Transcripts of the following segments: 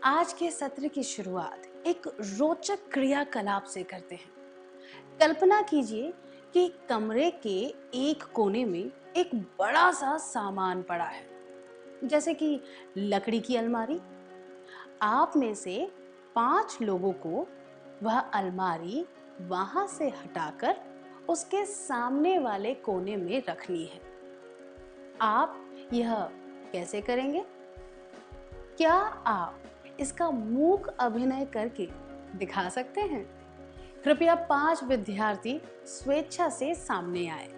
आज के सत्र की शुरुआत एक रोचक क्रियाकलाप से करते हैं। कल्पना कीजिए कि कमरे के एक कोने में एक बड़ा सा सामान पड़ा है, जैसे कि लकड़ी की अलमारी। आप में से 5 लोगों को वह अलमारी वहां से हटाकर उसके सामने वाले कोने में रखनी है। आप यह कैसे करेंगे? क्या आप इसका मूक अभिनय करके दिखा सकते हैं? कृपया 5 विद्यार्थी स्वेच्छा से सामने आए।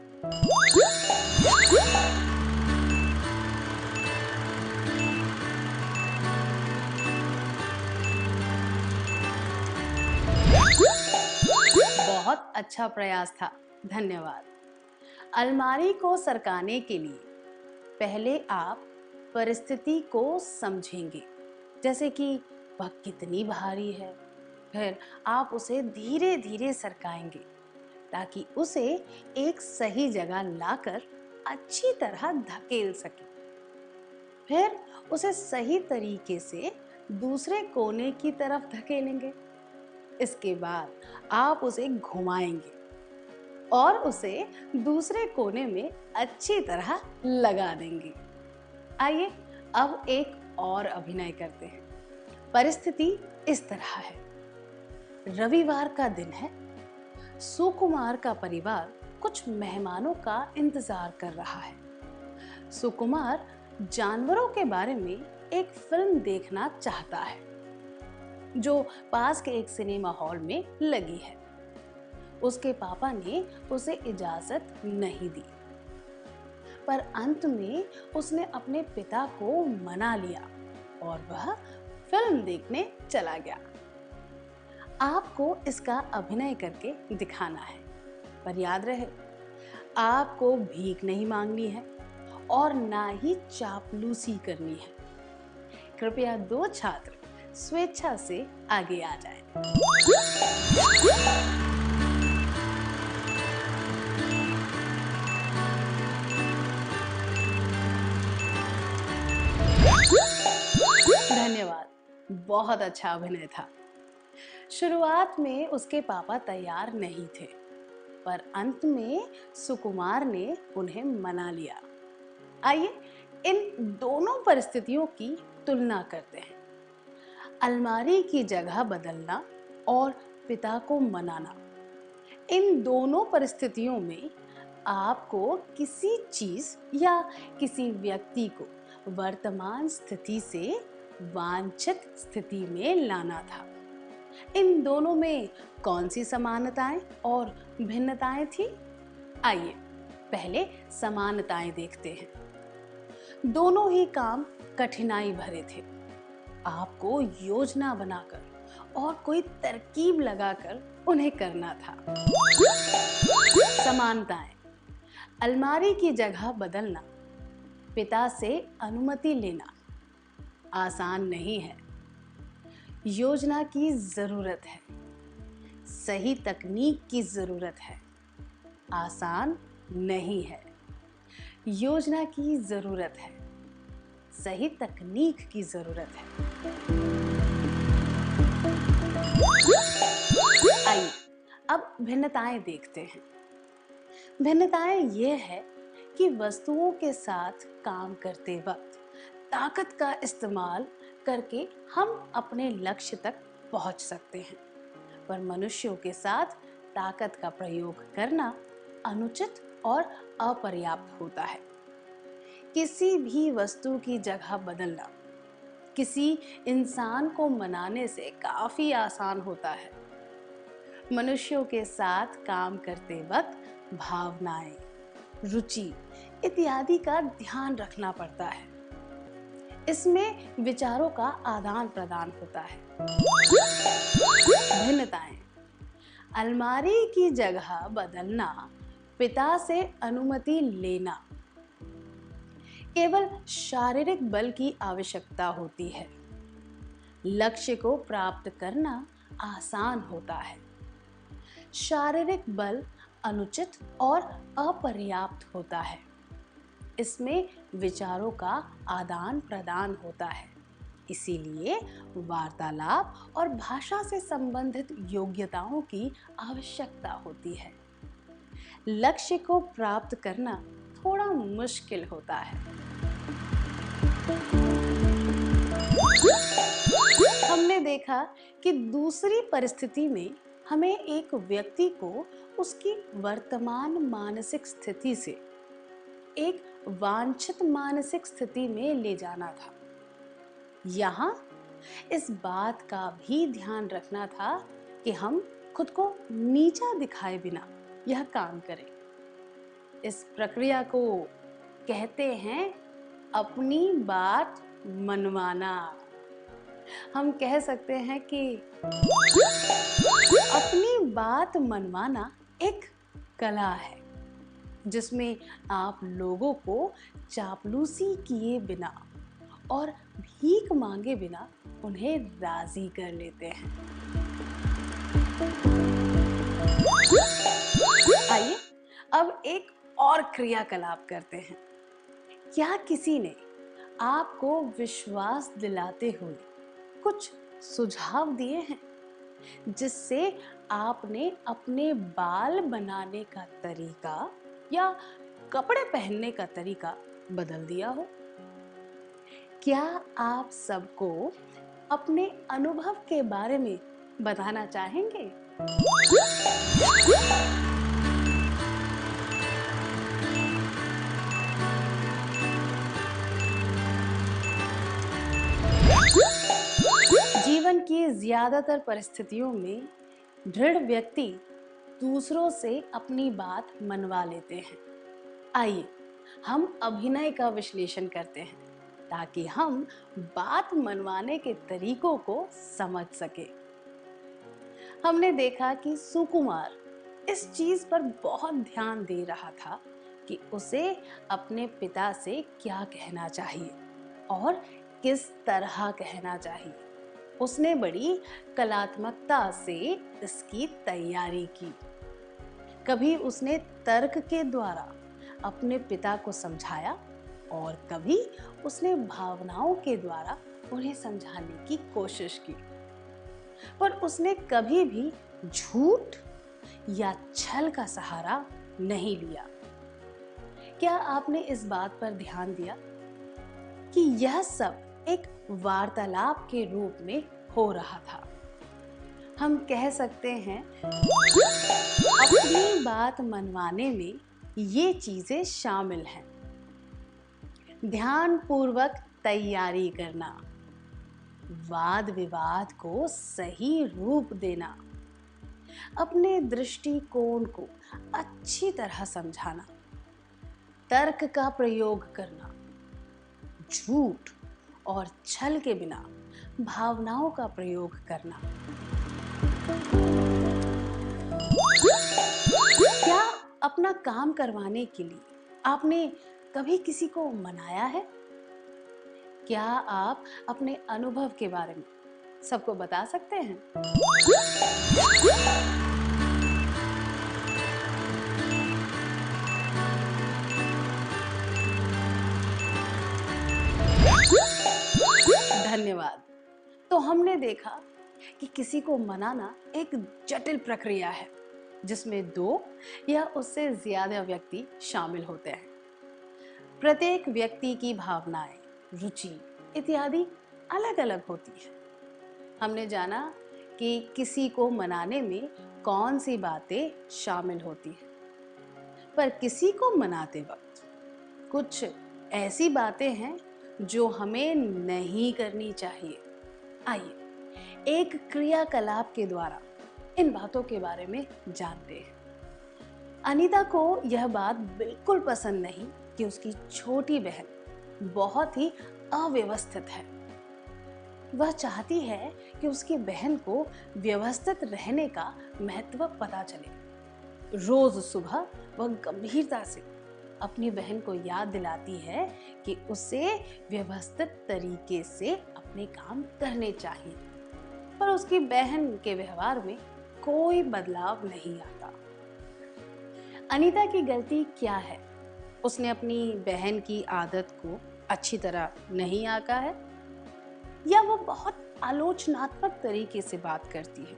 बहुत अच्छा प्रयास था, धन्यवाद। अलमारी को सरकाने के लिए पहले आप परिस्थिति को समझेंगे, जैसे कि वह कितनी भारी है। फिर आप उसे धीरे धीरे सरकाएंगे ताकि उसे एक सही जगह लाकर अच्छी तरह धकेल सके। फिर उसे सही तरीके से दूसरे कोने की तरफ धकेलेंगे। इसके बाद आप उसे घुमाएंगे और उसे दूसरे कोने में अच्छी तरह लगा देंगे। आइए अब एक और अभिनय करते हैं। परिस्थिति इस तरह है। रविवार का दिन है। सुकुमार का परिवार कुछ मेहमानों का इंतजार कर रहा है। सुकुमार जानवरों के बारे में एक फिल्म देखना चाहता है, जो पास के एक सिनेमा हॉल में लगी है। उसके पापा ने उसे इजाजत नहीं दी, पर अंत में उसने अपने पिता को मना लिया और वह फिल्म देखने चला गया। आपको इसका अभिनय करके दिखाना है, पर याद रहे, आपको भीख नहीं मांगनी है और ना ही चापलूसी करनी है। कृपया 2 छात्र स्वेच्छा से आगे आ जाएं। धन्यवाद, बहुत अच्छा अभिनय था। शुरुआत में उसके पापा तैयार नहीं थे, पर अंत में सुकुमार ने उन्हें मना लिया। आइए इन दोनों परिस्थितियों की तुलना करते हैं। अलमारी की जगह बदलना और पिता को मनाना। इन दोनों परिस्थितियों में आपको किसी चीज या किसी व्यक्ति को वर्तमान स्थिति से वांछित स्थिति में लाना था। इन दोनों में कौन सी समानताएं और भिन्नताएं थी? आइए पहले समानताएं देखते हैं। दोनों ही काम कठिनाई भरे थे। आपको योजना बनाकर और कोई तरकीब लगाकर उन्हें करना था। समानताएं। अलमारी की जगह बदलना, पिता से अनुमति लेना आसान नहीं है। योजना की जरूरत है, सही तकनीक की जरूरत है, आसान नहीं है। योजना की जरूरत है, सही तकनीक की जरूरत है। आइए अब भिन्नताएं देखते हैं। भिन्नताएं ये है कि वस्तुओं के साथ काम करते वक्त ताकत का इस्तेमाल करके हम अपने लक्ष्य तक पहुंच सकते हैं, पर मनुष्यों के साथ ताकत का प्रयोग करना अनुचित और अपर्याप्त होता है। किसी भी वस्तु की जगह बदलना किसी इंसान को मनाने से काफी आसान होता है। मनुष्यों के साथ काम करते वक्त भावनाएं, रुचि इत्यादि का ध्यान रखना पड़ता है। इसमें विचारों का आदान प्रदान होता है। भिन्नताएं। अलमारी की जगह बदलना, पिता से अनुमति लेना, केवल शारीरिक बल की आवश्यकता होती है। लक्ष्य को प्राप्त करना आसान होता है। शारीरिक बल अनुचित और अपर्याप्त होता है। इसमें विचारों का आदान प्रदान होता है। इसीलिए वार्तालाप और भाषा से संबंधित योग्यताओं की आवश्यकता होती है। लक्ष्य को प्राप्त करना थोड़ा मुश्किल होता है। हमने देखा कि दूसरी परिस्थिति में हमें एक व्यक्ति को उसकी वर्तमान मानसिक स्थिति से एक वांछित मानसिक स्थिति में ले जाना था। यहाँ इस बात का भी ध्यान रखना था कि हम खुद को नीचा दिखाए बिना यह काम करें। इस प्रक्रिया को कहते हैं अपनी बात मनवाना। हम कह सकते हैं कि अपनी बात मनवाना एक कला है जिसमें आप लोगों को चापलूसी किए बिना और भीख मांगे बिना उन्हें राजी कर लेते हैं। आइए अब एक और क्रियाकलाप करते हैं। क्या किसी ने आपको विश्वास दिलाते हुए कुछ सुझाव दिए हैं जिससे आपने अपने बाल बनाने का तरीका या कपड़े पहनने का तरीका बदल दिया हो? क्या आप सबको अपने अनुभव के बारे में बताना चाहेंगे? जीवन की ज्यादातर परिस्थितियों में दृढ़ व्यक्ति दूसरों से अपनी बात मनवा लेते हैं। आइए हम अभिनय का विश्लेषण करते हैं ताकि हम बात मनवाने के तरीकों को समझ सके। हमने देखा कि सुकुमार इस चीज पर बहुत ध्यान दे रहा था कि उसे अपने पिता से क्या कहना चाहिए और किस तरह कहना चाहिए। उसने बड़ी कलात्मकता से इसकी तैयारी की। कभी उसने तर्क के द्वारा अपने पिता को समझाया और कभी उसने भावनाओं के द्वारा उन्हें समझाने की कोशिश की, पर उसने कभी भी झूठ या छल का सहारा नहीं लिया। क्या आपने इस बात पर ध्यान दिया कि यह सब एक वार्तालाप के रूप में हो रहा था? हम कह सकते हैं अपनी बात मनवाने में ये चीजें शामिल हैं। ध्यानपूर्वक तैयारी करना, वाद विवाद को सही रूप देना, अपने दृष्टिकोण को अच्छी तरह समझाना, तर्क का प्रयोग करना, झूठ और छल के बिना भावनाओं का प्रयोग करना। क्या अपना काम करवाने के लिए आपने कभी किसी को मनाया है? क्या आप अपने अनुभव के बारे में सबको बता सकते हैं? धन्यवाद। तो हमने देखा कि किसी को मनाना एक जटिल प्रक्रिया है जिसमें 2 या उससे ज्यादा व्यक्ति शामिल होते हैं। प्रत्येक व्यक्ति की भावनाएं, रुचि इत्यादि अलग-अलग होती है। हमने जाना कि किसी को मनाने में कौन सी बातें शामिल होती हैं, पर किसी को मनाते वक्त कुछ ऐसी बातें हैं जो हमें नहीं करनी चाहिए। आइए एक क्रियाकलाप के द्वारा इन बातों के बारे में जानते हैं। अनीता को यह बात बिल्कुल पसंद नहीं कि उसकी छोटी बहन बहुत ही अव्यवस्थित है। वह चाहती है कि उसकी बहन को व्यवस्थित रहने का महत्व पता चले। रोज सुबह वह गंभीरता से अपनी बहन को याद दिलाती है कि उसे व्यवस्थित तरीके से अपने काम करने चाहिए, पर उसकी बहन के व्यवहार में कोई बदलाव नहीं आता। अनीता की गलती क्या है? उसने अपनी बहन की आदत को अच्छी तरह नहीं आंका है, या वो बहुत आलोचनात्मक तरीके से बात करती है,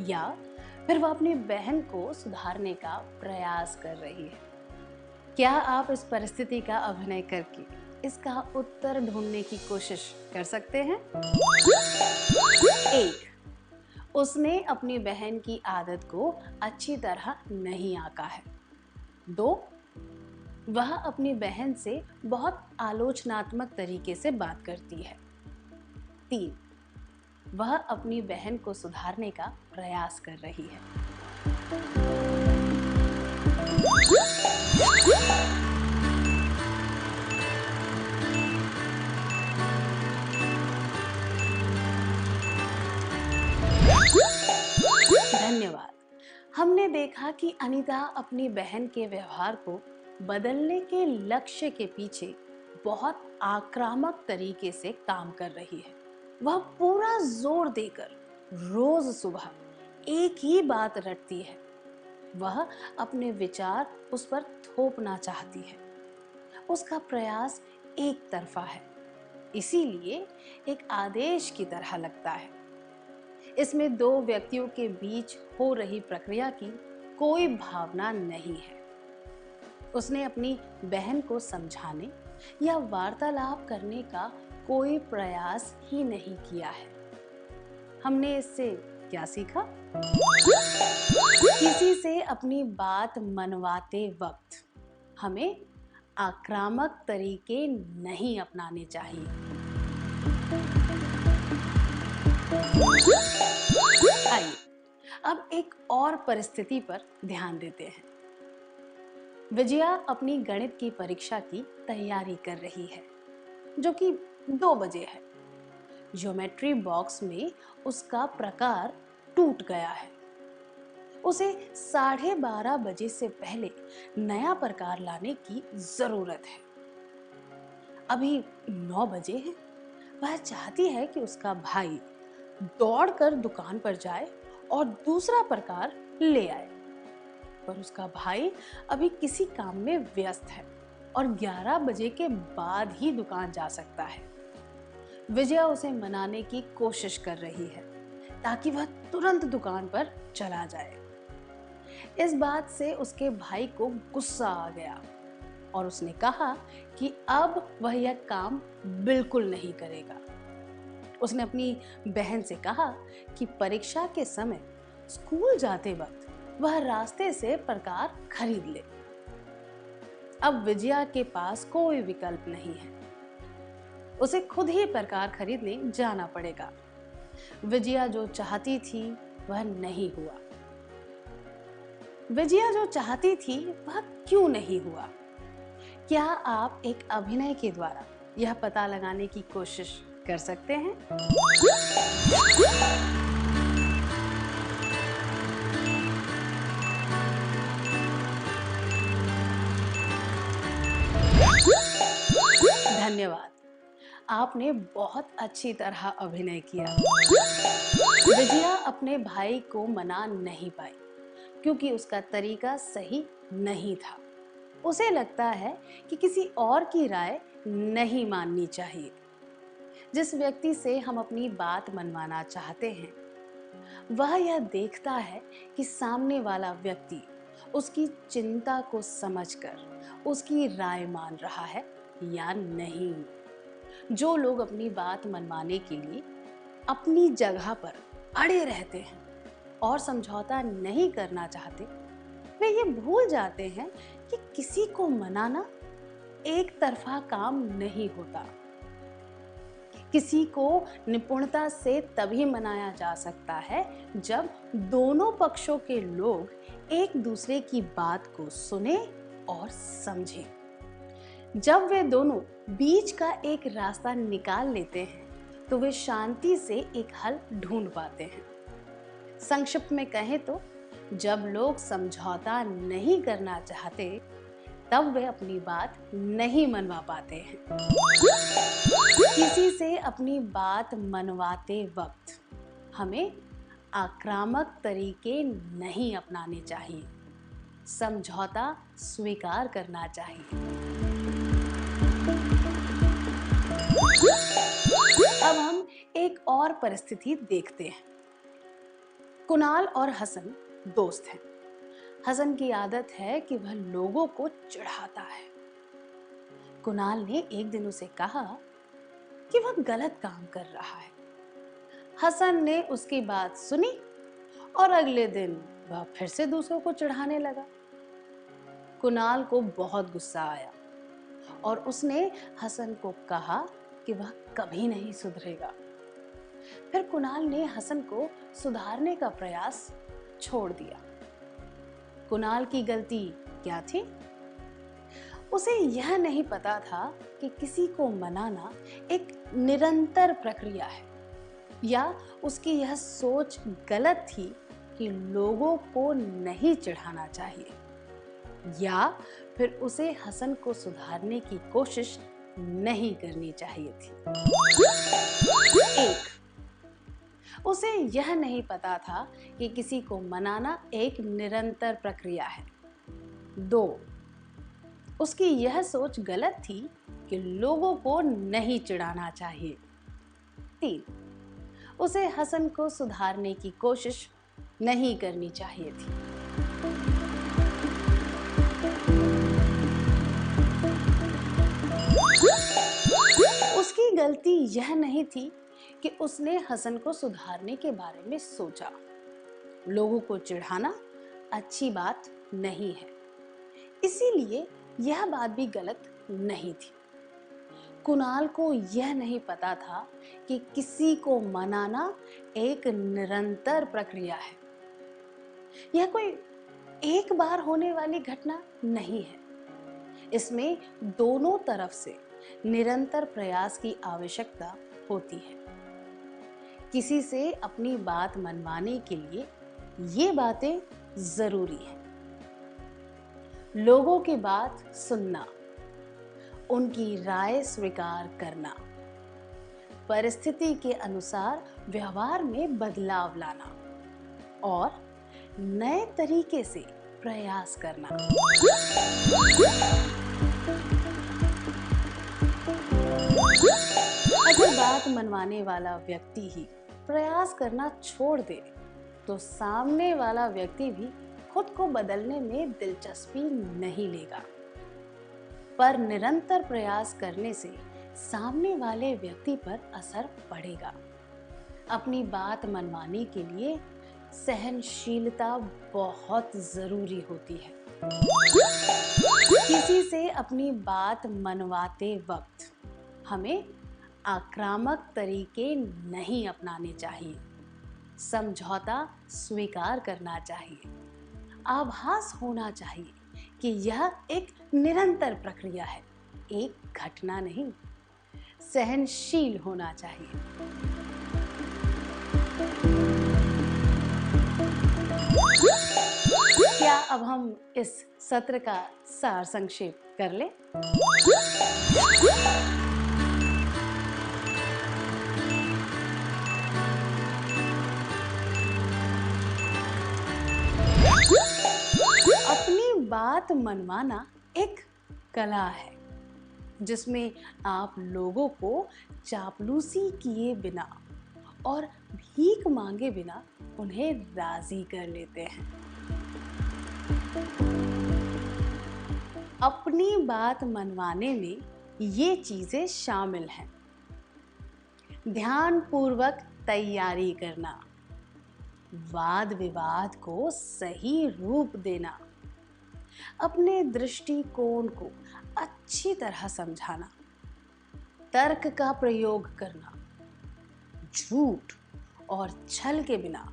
या फिर वो अपनी बहन को सुधारने का प्रयास कर रही है। क्या आप इस परिस्थिति का अभिनय करके इसका उत्तर ढूंढने की कोशिश कर सकते हैं? 1. उसने अपनी बहन की आदत को अच्छी तरह नहीं आंका है। 2. वह अपनी बहन से बहुत आलोचनात्मक तरीके से बात करती है। 3. वह अपनी बहन को सुधारने का प्रयास कर रही है। धन्यवाद। हमने देखा कि अनीता अपनी बहन के व्यवहार को बदलने के लक्ष्य के पीछे बहुत आक्रामक तरीके से काम कर रही है। वह पूरा जोर देकर रोज सुबह एक ही बात रटती है। वह अपने विचार उस पर थोपना चाहती है। उसका प्रयास एक तरफा है, इसीलिए एक आदेश की तरह लगता है। इसमें दो व्यक्तियों के बीच हो रही प्रक्रिया की कोई भावना नहीं है। उसने अपनी बहन को समझाने या वार्तालाप करने का कोई प्रयास ही नहीं किया है। हमने इससे क्या सीखा? किसी से अपनी बात मनवाते वक्त हमें आक्रामक तरीके नहीं अपनाने चाहिए। आइए अब एक और परिस्थिति पर ध्यान देते हैं। विजया अपनी गणित की परीक्षा की तैयारी कर रही है, जो कि 2 बजे है। ज्योमेट्री बॉक्स में उसका प्रकार टूट गया है। उसे 12:30 बजे से पहले नया प्रकार लाने की जरूरत है। अभी 9 बजे है। वह चाहती है कि उसका भाई दौड़कर दुकान पर जाए और दूसरा प्रकार ले आए, पर उसका भाई अभी किसी काम में व्यस्त है और 11 बजे के बाद ही दुकान जा सकता है। विजया उसे मनाने की कोशिश कर रही है ताकि वह तुरंत दुकान पर चला जाए। इस बात से उसके भाई को गुस्सा आ गया और उसने कहा कि अब वह यह काम बिल्कुल नहीं करेगा। उसने अपनी बहन से कहा कि परीक्षा के समय स्कूल जाते वक्त वह रास्ते से प्रकार खरीद ले। अब विजया के पास कोई विकल्प नहीं है। उसे खुद ही प्रकार खरीदने जाना पड़ेगा। विजया जो चाहती थी वह नहीं हुआ। विजया जो चाहती थी वह क्यों नहीं हुआ? क्या आप एक अभिनय के द्वारा यह पता लगाने की कोशिश कर सकते हैं? धन्यवाद। आपने बहुत अच्छी तरह अभिनय किया। विजया अपने भाई को मना नहीं पाई क्योंकि उसका तरीका सही नहीं था। उसे लगता है कि किसी और की राय नहीं माननी चाहिए। जिस व्यक्ति से हम अपनी बात मनवाना चाहते हैं, वह यह देखता है कि सामने वाला व्यक्ति उसकी चिंता को समझकर उसकी राय मान रहा है या नहीं। जो लोग अपनी बात मनवाने के लिए अपनी जगह पर अड़े रहते हैं और समझौता नहीं करना चाहते, वे ये भूल जाते हैं कि किसी को मनाना एक तरफा काम नहीं होता। किसी को निपुणता से तभी मनाया जा सकता है जब दोनों पक्षों के लोग एक दूसरे की बात को सुने और समझें। जब वे दोनों बीच का एक रास्ता निकाल लेते हैं तो वे शांति से एक हल ढूंढ पाते हैं। संक्षिप्त में कहें तो जब लोग समझौता नहीं करना चाहते, तब वे अपनी बात नहीं मनवा पाते हैं। किसी से अपनी बात मनवाते वक्त हमें आक्रामक तरीके नहीं अपनाने चाहिए। समझौता स्वीकार करना चाहिए। अब हम हम एक और परिस्थिति देखते हैं। कुणाल और हसन दोस्त हैं। हसन की आदत है कि वह लोगों को चिढ़ाता है। कुणाल ने एक दिन उसे कहा कि वह गलत काम कर रहा है। हसन ने उसकी बात सुनी और अगले दिन वह फिर से दूसरों को चिढ़ाने लगा। कुणाल को बहुत गुस्सा आया और उसने हसन को कहा कि वह कभी नहीं सुधरेगा। फिर कुणाल ने हसन को सुधारने का प्रयास छोड़ दिया। कुणाल की गलती क्या थी? उसे यह नहीं पता था कि किसी को मनाना एक निरंतर प्रक्रिया है, या उसकी यह सोच गलत थी कि लोगों को नहीं चिढ़ाना चाहिए, या फिर उसे हसन को सुधारने की कोशिश नहीं करनी चाहिए थी। 1. उसे यह नहीं पता था कि किसी को मनाना एक निरंतर प्रक्रिया है। 2. उसकी यह सोच गलत थी कि लोगों को नहीं चिढ़ाना चाहिए। 3. उसे हसन को सुधारने की कोशिश नहीं करनी चाहिए थी। उसकी गलती यह नहीं थी कि उसने हसन को सुधारने के बारे में सोचा। लोगों को चिढ़ाना अच्छी बात नहीं है, इसीलिए यह बात भी गलत नहीं थी। कुणाल को यह नहीं पता था कि किसी को मनाना एक निरंतर प्रक्रिया है। यह कोई एक बार होने वाली घटना नहीं है। इसमें दोनों तरफ से निरंतर प्रयास की आवश्यकता होती है। किसी से अपनी बात मनवाने के लिए ये बातें जरूरी हैं। लोगों की बात सुनना, उनकी राय स्वीकार करना, परिस्थिति के अनुसार व्यवहार में बदलाव लाना और नए तरीके से प्रयास करना। अगर बात मनवाने वाला व्यक्ति ही प्रयास करना छोड़ दे तो सामने वाला व्यक्ति भी खुद को बदलने में दिलचस्पी नहीं लेगा। पर निरंतर प्रयास करने से सामने वाले व्यक्ति पर असर पड़ेगा। अपनी बात मनवाने के लिए सहनशीलता बहुत जरूरी होती है। किसी से अपनी बात मनवाते वक्त हमें आक्रामक तरीके नहीं अपनाने चाहिए। समझौता स्वीकार करना चाहिए। आभास होना चाहिए कि यह एक निरंतर प्रक्रिया है, एक घटना नहीं। सहनशील होना चाहिए। क्या अब हम इस सत्र का सार संक्षेप कर लें? अपनी बात मनवाना एक कला है जिसमें आप लोगों को चापलूसी किए बिना और भीख मांगे बिना उन्हें राजी कर लेते हैं। अपनी बात मनवाने में ये चीजें शामिल हैं: ध्यानपूर्वक तैयारी करना, वाद विवाद को सही रूप देना, अपने दृष्टिकोण को अच्छी तरह समझाना, तर्क का प्रयोग करना, झूठ और छल के बिना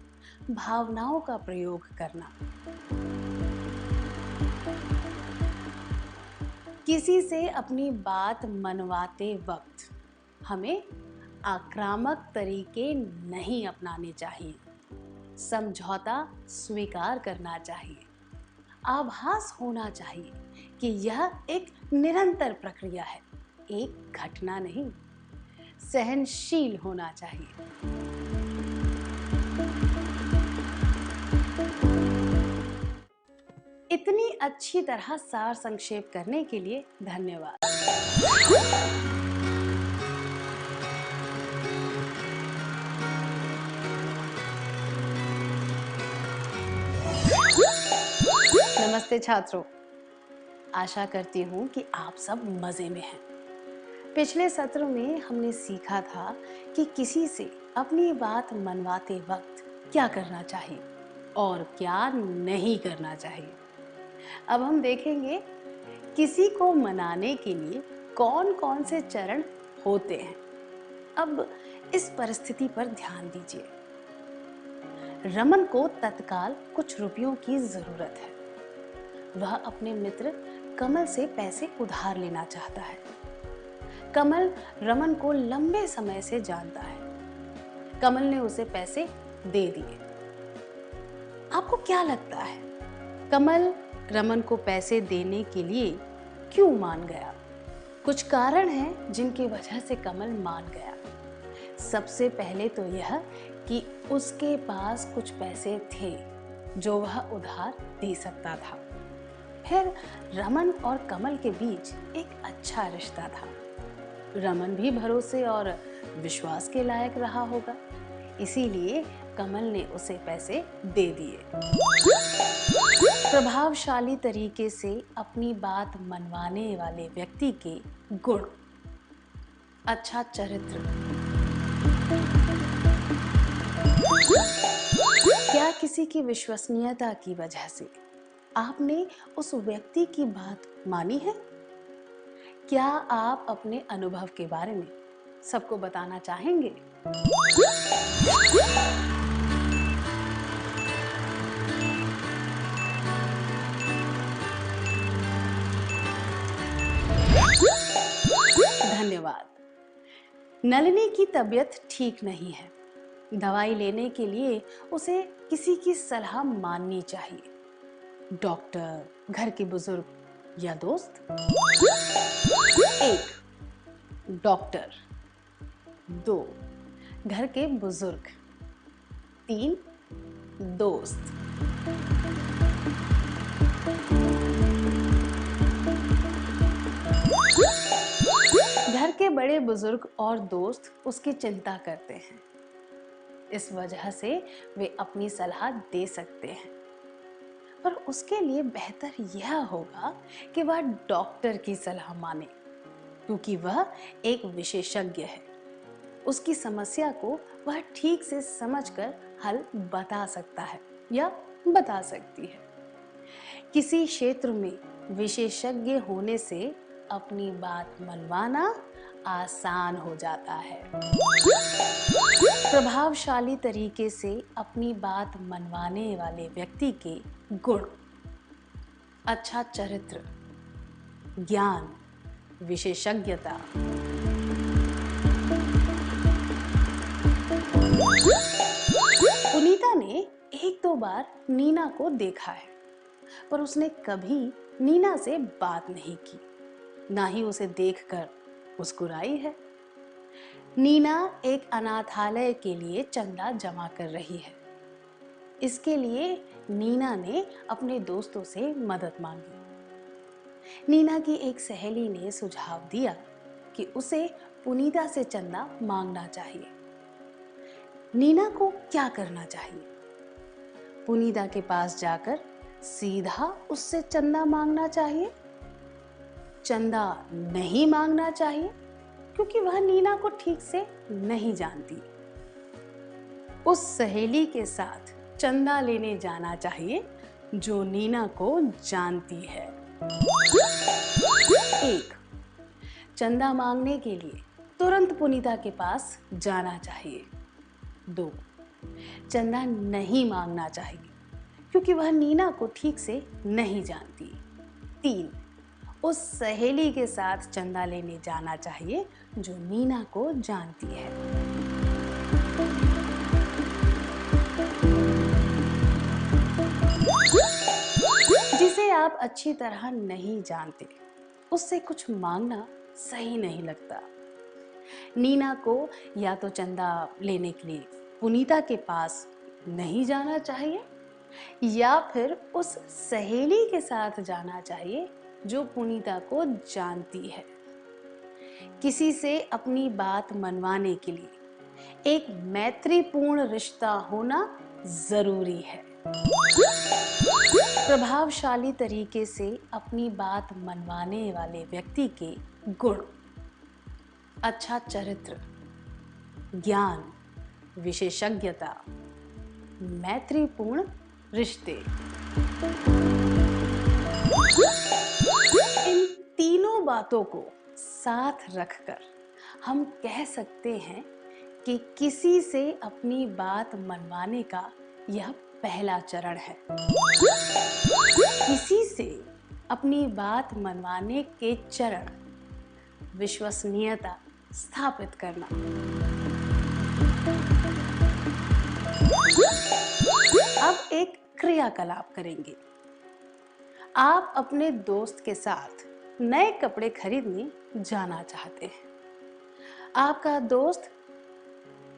भावनाओं का प्रयोग करना। किसी से अपनी बात मनवाते वक्त हमें आक्रामक तरीके नहीं अपनाने चाहिए। समझौता स्वीकार करना चाहिए। आभास होना चाहिए कि यह एक निरंतर प्रक्रिया है, एक घटना नहीं। सहनशील होना चाहिए। इतनी अच्छी तरह सार संक्षेप करने के लिए धन्यवाद। नमस्ते छात्रों, आशा करती हूँ कि आप सब मज़े में हैं। पिछले सत्र में हमने सीखा था कि किसी से अपनी बात मनवाते वक्त क्या करना चाहिए और क्या नहीं करना चाहिए। अब हम देखेंगे किसी को मनाने के लिए कौन-कौन से चरण होते हैं। अब इस परिस्थिति पर ध्यान दीजिए। रमन को तत्काल कुछ रुपयों की जरूरत है। वह अपने मित्र कमल से पैसे उधार लेना चाहता है। कमल रमन को लंबे समय से जानता है। कमल ने उसे पैसे दे दिए। आपको क्या लगता है, कमल रमन को पैसे देने के लिए क्यों मान गया? कुछ कारण हैं जिनकी वजह से कमल मान गया। सबसे पहले तो यह कि उसके पास कुछ पैसे थे जो वह उधार दे सकता था। फिर रमन और कमल के बीच एक अच्छा रिश्ता था। रमन भी भरोसे और विश्वास के लायक रहा होगा, इसीलिए कमल ने उसे पैसे दे दिए। प्रभावशाली तरीके से अपनी बात मनवाने वाले व्यक्ति के गुण। अच्छा चरित्र। क्या किसी की विश्वसनीयता की वजह से आपने उस व्यक्ति की बात मानी है? क्या आप अपने अनुभव के बारे में सबको बताना चाहेंगे? धन्यवाद। नलिनी की तबीयत ठीक नहीं है। दवाई लेने के लिए उसे किसी की सलाह माननी चाहिए। डॉक्टर, घर के बुजुर्ग या दोस्त। 1. डॉक्टर। 2. घर के बुजुर्ग। 3. दोस्त। घर के बड़े बुजुर्ग और दोस्त उसकी चिंता करते हैं। इस वजह से वे अपनी सलाह दे सकते हैं, पर उसके लिए बेहतर यह होगा कि वह डॉक्टर की सलाह माने, क्योंकि वह एक विशेषज्ञ है। उसकी समस्या को वह ठीक से समझकर हल बता सकता है या बता सकती है। किसी क्षेत्र में विशेषज्ञ होने से अपनी बात मनवाना आसान हो जाता है। प्रभावशाली तरीके से अपनी बात मनवाने वाले व्यक्ति के गुण। अच्छा चरित्र, ज्ञान, विशेषज्ञता। पुनीता ने 1-2 बार नीना को देखा है, पर उसने कभी नीना से बात नहीं की, ना ही उसे देखकर मुस्कुराई है। नीना एक अनाथालय के लिए चंदा जमा कर रही है। इसके लिए नीना ने अपने दोस्तों से मदद मांगी। नीना की एक सहेली ने सुझाव दिया कि उसे पुनीता से चंदा मांगना चाहिए। नीना को क्या करना चाहिए? पुनीता के पास जाकर सीधा उससे चंदा मांगना चाहिए? चंदा नहीं मांगना चाहिए, क्योंकि वह नीना को ठीक से नहीं जानती। उस सहेली के साथ चंदा लेने जाना चाहिए जो नीना को जानती है। 1. चंदा मांगने के लिए तुरंत पुनीता के पास जाना चाहिए। 2. चंदा नहीं मांगना चाहिए, क्योंकि वह नीना को ठीक से नहीं जानती। 3. उस सहेली के साथ चंदा लेने जाना चाहिए जो नीना को जानती है। जिसे आप अच्छी तरह नहीं जानते, उससे कुछ मांगना सही नहीं लगता। नीना को या तो चंदा लेने के लिए पुनीता के पास नहीं जाना चाहिए, या फिर उस सहेली के साथ जाना चाहिए जो पुनीता को जानती है। किसी से अपनी बात मनवाने के लिए एक मैत्रीपूर्ण रिश्ता होना जरूरी है। प्रभावशाली तरीके से अपनी बात मनवाने वाले व्यक्ति के गुण: अच्छा चरित्र, ज्ञान, विशेषज्ञता, मैत्रीपूर्ण रिश्ते। इन तीनों बातों को साथ रखकर हम कह सकते हैं कि किसी से अपनी बात मनवाने का यह पहला चरण है। किसी से अपनी बात मनवाने के चरण: विश्वसनीयता स्थापित करना। अब एक क्रियाकलाप करेंगे। आप अपने दोस्त के साथ नए कपड़े खरीदने जाना चाहते हैं। आपका दोस्त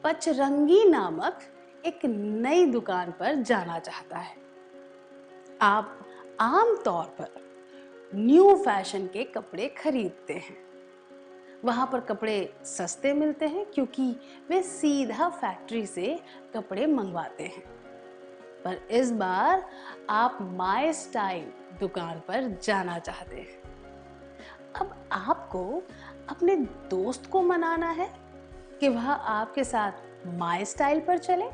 पचरंगी नामक एक नई दुकान पर जाना चाहता है। आप आम तौर पर न्यू फैशन के कपड़े खरीदते हैं। वहां पर कपड़े सस्ते मिलते हैं क्योंकि वे सीधा फैक्ट्री से कपड़े मंगवाते हैं। पर इस बार आप माय स्टाइल दुकान पर जाना चाहते हैं। अब आपको अपने दोस्त को मनाना है कि वह आपके साथ माय स्टाइल पर चले।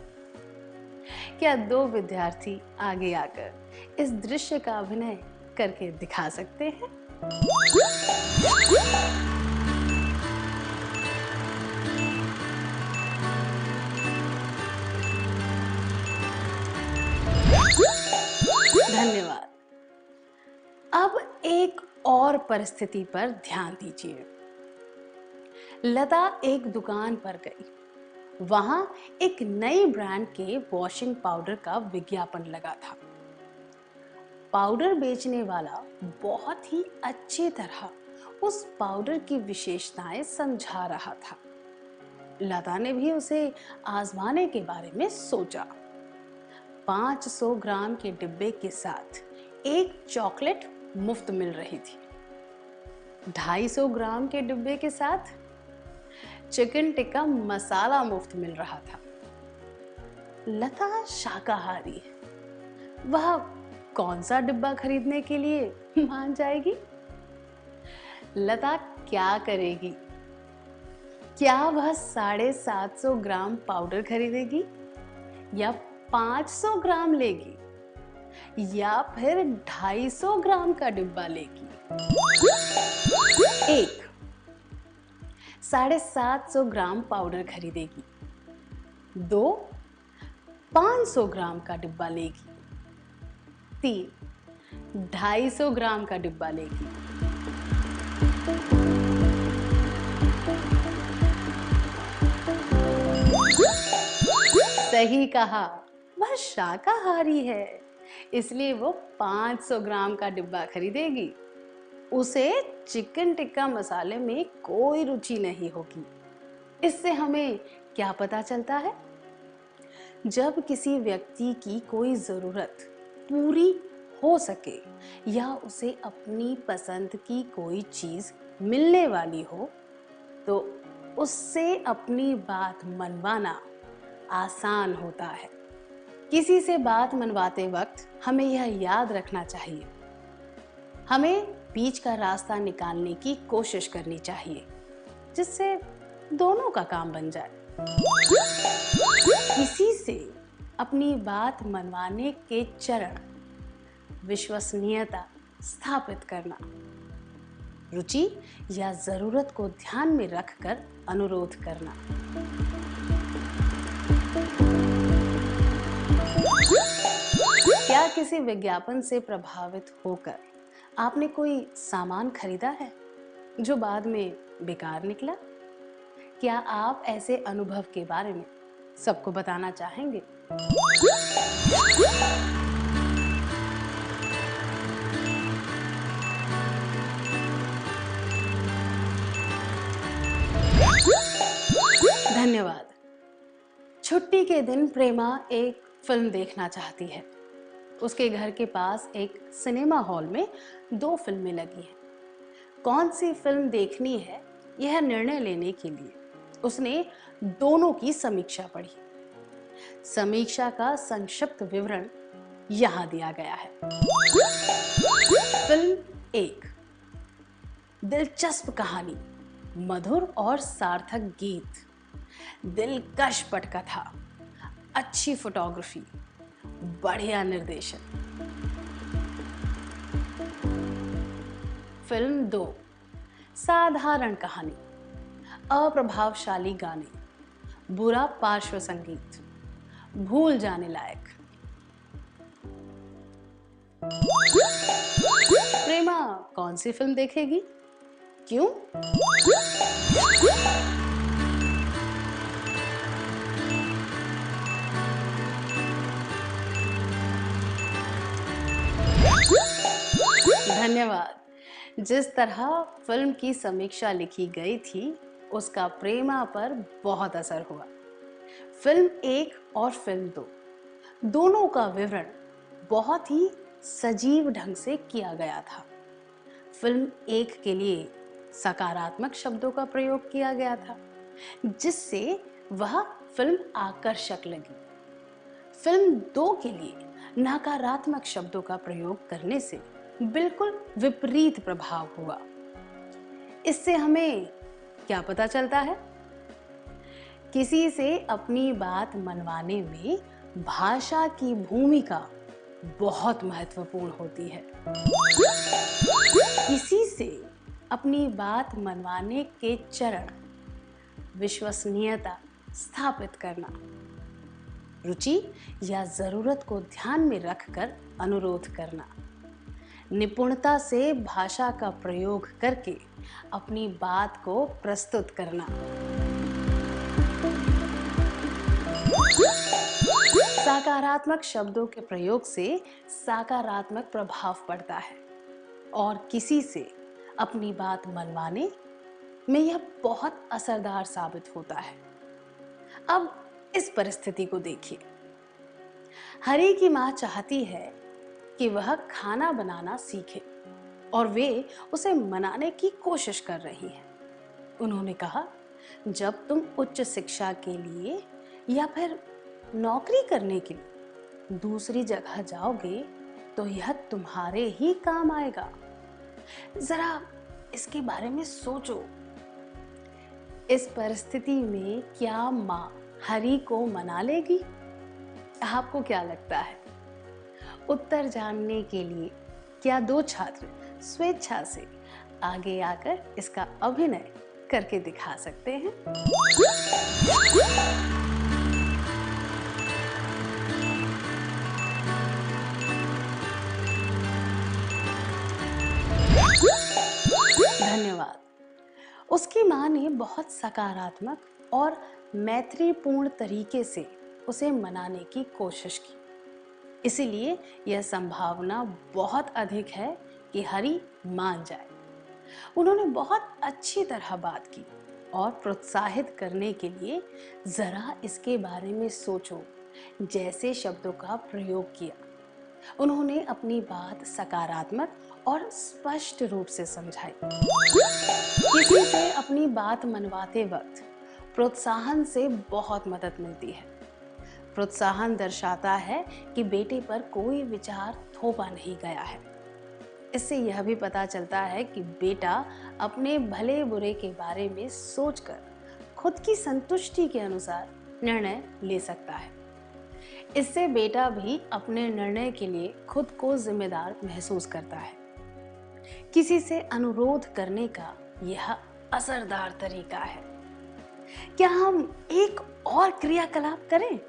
क्या दो विद्यार्थी आगे आकर इस दृश्य का अभिनय करके दिखा सकते हैं? धन्यवाद। अब एक और परिस्थिति पर ध्यान दीजिए। लता एक दुकान पर गई। वहां एक नई ब्रांड के वॉशिंग पाउडर का विज्ञापन लगा था। पाउडर बेचने वाला बहुत ही अच्छी तरह उस पाउडर की विशेषताएं समझा रहा था। लता ने भी उसे आजमाने के बारे में सोचा। 500 ग्राम के डिब्बे के साथ एक चॉकलेट मुफ्त मिल रही थी। 250 ग्राम के डिब्बे के साथ चिकन टिक्का मसाला मुफ्त मिल रहा था। लता शाकाहारी है। वह कौन सा डिब्बा खरीदने के लिए मान जाएगी? लता क्या करेगी? क्या वह 750 ग्राम पाउडर खरीदेगी या 500 ग्राम लेगी या फिर 250 ग्राम का डिब्बा लेगी? 1. 750 ग्राम पाउडर खरीदेगी। 2. 500 ग्राम का डिब्बा लेगी। 3. 250 ग्राम का डिब्बा लेगी। सही कहा, वह शाकाहारी है, इसलिए वो 500 ग्राम का डिब्बा खरीदेगी। उसे चिकन टिक्का मसाले में कोई रुचि नहीं होगी। इससे हमें क्या पता चलता है? जब किसी व्यक्ति की कोई जरूरत पूरी हो सके या उसे अपनी पसंद की कोई चीज मिलने वाली हो, तो उससे अपनी बात मनवाना आसान होता है। किसी से बात मनवाते वक्त हमें यह याद रखना चाहिए, हमें बीच का रास्ता निकालने की कोशिश करनी चाहिए, जिससे दोनों का काम बन जाए। किसी से अपनी बात मनवाने के चरण: विश्वसनीयता स्थापित करना, रुचि या जरूरत को ध्यान में रखकर अनुरोध करना। क्या किसी विज्ञापन से प्रभावित होकर आपने कोई सामान खरीदा है जो बाद में बेकार निकला? क्या आप ऐसे अनुभव के बारे में सबको बताना चाहेंगे? धन्यवाद। छुट्टी के दिन प्रेमा एक फिल्म देखना चाहती है। उसके घर के पास एक सिनेमा हॉल में 2 फिल्में लगी हैं। कौन सी फिल्म देखनी है, यह निर्णय लेने के लिए उसने दोनों की समीक्षा पढ़ी। समीक्षा का संक्षिप्त विवरण यहाँ दिया गया है। फिल्म 1, दिलचस्प कहानी, मधुर और सार्थक गीत, दिलकश पटकथा, अच्छी फोटोग्राफी, बढ़िया निर्देशन। फिल्म 2, साधारण कहानी, अप्रभावशाली गाने, बुरा पार्श्व संगीत, भूल जाने लायक। प्रेमा कौन सी फिल्म देखेगी? क्यों? धन्यवाद। जिस तरह फिल्म की समीक्षा लिखी गई थी, उसका प्रेमा पर बहुत असर हुआ। फिल्म 1 और फिल्म 2 दोनों का विवरण बहुत ही सजीव ढंग से किया गया था। फिल्म 1 के लिए सकारात्मक शब्दों का प्रयोग किया गया था, जिससे वह फिल्म आकर्षक लगी। फिल्म 2 के लिए नकारात्मक शब्दों का प्रयोग करने से बिल्कुल विपरीत प्रभाव हुआ। इससे हमें क्या पता चलता है? किसी से अपनी बात मनवाने में भाषा की भूमिका बहुत महत्वपूर्ण होती है। किसी से अपनी बात मनवाने के चरण, विश्वसनीयता स्थापित करना, रुचि या जरूरत को ध्यान में रखकर अनुरोध करना, निपुणता से भाषा का प्रयोग करके अपनी बात को प्रस्तुत करना। सकारात्मक शब्दों के प्रयोग से सकारात्मक प्रभाव पड़ता है और किसी से अपनी बात मनवाने में यह बहुत असरदार साबित होता है। अब इस परिस्थिति को देखिए। हरी की मां चाहती है कि वह खाना बनाना सीखे और वे उसे मनाने की कोशिश कर रही हैं। उन्होंने कहा, जब तुम उच्च शिक्षा के लिए या फिर नौकरी करने के लिए दूसरी जगह जाओगे तो यह तुम्हारे ही काम आएगा। जरा इसके बारे में सोचो। इस परिस्थिति में क्या मां हरी को मना लेगी? आपको क्या लगता है? उत्तर जानने के लिए क्या 2 छात्र स्वेच्छा से आगे आकर इसका अभिनय करके दिखा सकते हैं? धन्यवाद। उसकी मां ने बहुत सकारात्मक और मैत्रीपूर्ण तरीके से उसे मनाने की कोशिश की, इसीलिए यह संभावना बहुत अधिक है कि हरी मान जाए। उन्होंने बहुत अच्छी तरह बात की और प्रोत्साहित करने के लिए जरा इसके बारे में सोचो जैसे शब्दों का प्रयोग किया। उन्होंने अपनी बात सकारात्मक और स्पष्ट रूप से समझाई। किसी से अपनी बात मनवाते वक्त प्रोत्साहन से बहुत मदद मिलती है। प्रोत्साहन दर्शाता है कि बेटे पर कोई विचार थोपा नहीं गया है। इससे यह भी पता चलता है कि बेटा अपने भले बुरे के बारे में सोचकर खुद की संतुष्टि के अनुसार निर्णय ले सकता है। इससे बेटा भी अपने निर्णय के लिए खुद को जिम्मेदार महसूस करता है। किसी से अनुरोध करने का यह असरदार तरीका है। क्या हम एक और क्रियाकलाप करें?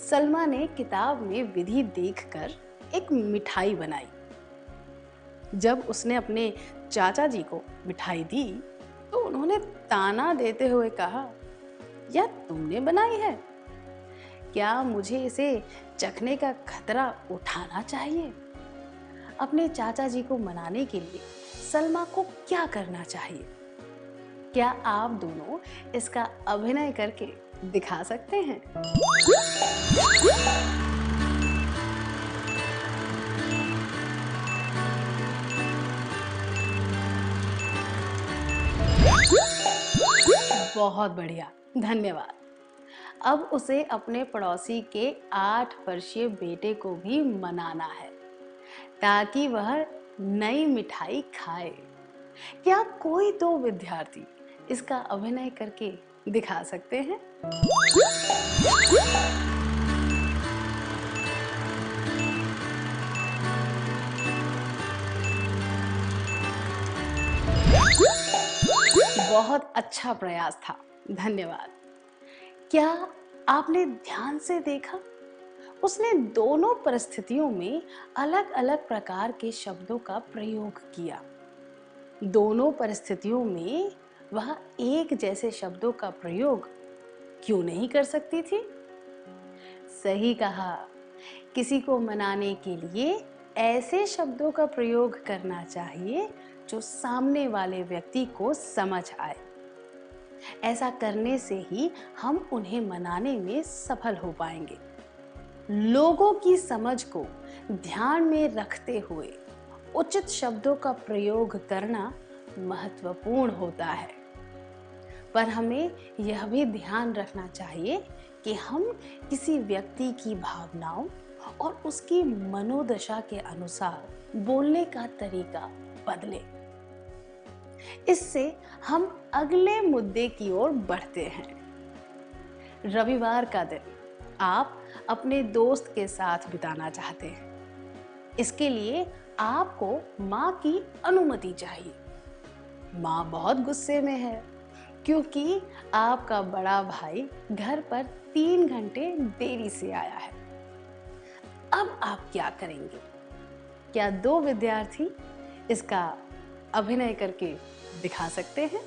सलमा ने किताब में विधि देखकर एक मिठाई बनाई। जब उसने अपने चाचा जी को मिठाई दी तो उन्होंने ताना देते हुए कहा, यह तुमने बनाई है? क्या मुझे इसे चखने का खतरा उठाना चाहिए? अपने चाचा जी को मनाने के लिए सलमा को क्या करना चाहिए? क्या आप दोनों इसका अभिनय करके दिखा सकते हैं? बहुत बढ़िया, धन्यवाद। अब उसे अपने पड़ोसी के 8 वर्षीय बेटे को भी मनाना है ताकि वह नई मिठाई खाए। क्या कोई दो विद्यार्थी इसका अभिनय करके दिखा सकते हैं? बहुत अच्छा प्रयास था, धन्यवाद। क्या आपने ध्यान से देखा? उसने दोनों परिस्थितियों में अलग-अलग प्रकार के शब्दों का प्रयोग किया। दोनों परिस्थितियों में वह एक जैसे शब्दों का प्रयोग क्यों नहीं कर सकती थी? सही कहा, किसी को मनाने के लिए ऐसे शब्दों का प्रयोग करना चाहिए जो सामने वाले व्यक्ति को समझ आए। ऐसा करने से ही हम उन्हें मनाने में सफल हो पाएंगे। लोगों की समझ को ध्यान में रखते हुए उचित शब्दों का प्रयोग करना महत्वपूर्ण होता है। पर हमें यह भी ध्यान रखना चाहिए कि हम किसी व्यक्ति की भावनाओं और उसकी मनोदशा के अनुसार बोलने का तरीका बदलें। इससे हम अगले मुद्दे की ओर बढ़ते हैं। रविवार का दिन आप अपने दोस्त के साथ बिताना चाहते हैं। इसके लिए आपको माँ की अनुमति चाहिए। माँ बहुत गुस्से में है क्योंकि आपका बड़ा भाई घर पर 3 घंटे देरी से आया है। अब आप क्या करेंगे? क्या दो विद्यार्थी इसका अभिनय करके दिखा सकते हैं?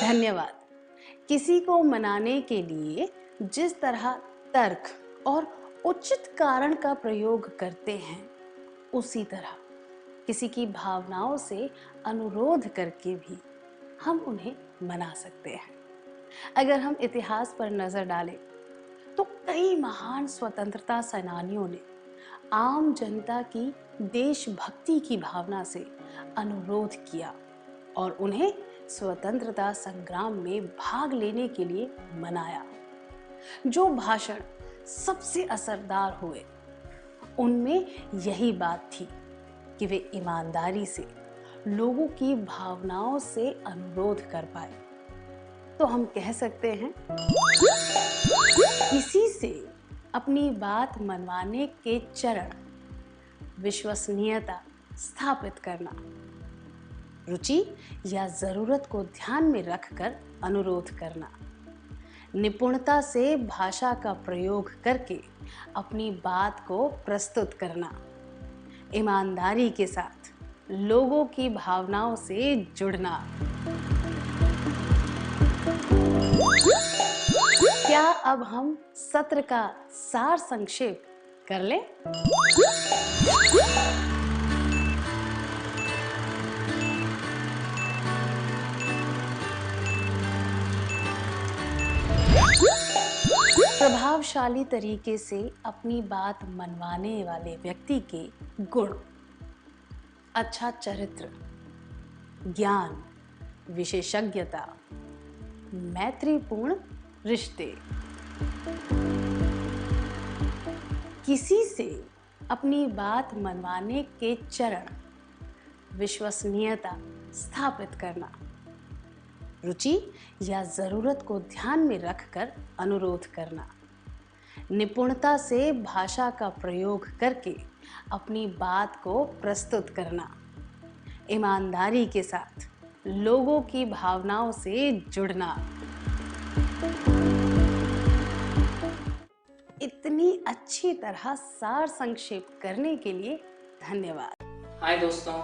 धन्यवाद। किसी को मनाने के लिए जिस तरह तर्क और उचित कारण का प्रयोग करते हैं, उसी तरह किसी की भावनाओं से अनुरोध करके भी हम उन्हें मना सकते हैं। अगर हम इतिहास पर नजर डालें तो कई महान स्वतंत्रता सेनानियों ने आम जनता की देशभक्ति की भावना से अनुरोध किया और उन्हें स्वतंत्रता संग्राम में भाग लेने के लिए मनाया। जो भाषण सबसे असरदार हुए, उनमें यही बात थी कि वे ईमानदारी से लोगों की भावनाओं से अनुरोध कर पाए। तो हम कह सकते हैं, किसी से अपनी बात मनवाने के चरण: विश्वसनीयता स्थापित करना, रुचि या जरूरत को ध्यान में रखकर अनुरोध करना, निपुणता से भाषा का प्रयोग करके अपनी बात को प्रस्तुत करना, ईमानदारी के साथ लोगों की भावनाओं से जुड़ना। क्या अब हम सत्र का सार संक्षेप कर लें? प्रभावशाली तरीके से अपनी बात मनवाने वाले व्यक्ति के गुण: अच्छा चरित्र, ज्ञान, विशेषज्ञता, मैत्रीपूर्ण रिश्ते। किसी से अपनी बात मनवाने के चरण: विश्वसनीयता स्थापित करना, रुचि या जरूरत को ध्यान में रखकर अनुरोध करना, निपुणता से भाषा का प्रयोग करके अपनी बात को प्रस्तुत करना, ईमानदारी के साथ लोगों की भावनाओं से जुड़ना। इतनी अच्छी तरह सार संक्षेप करने के लिए धन्यवाद। हाय दोस्तों,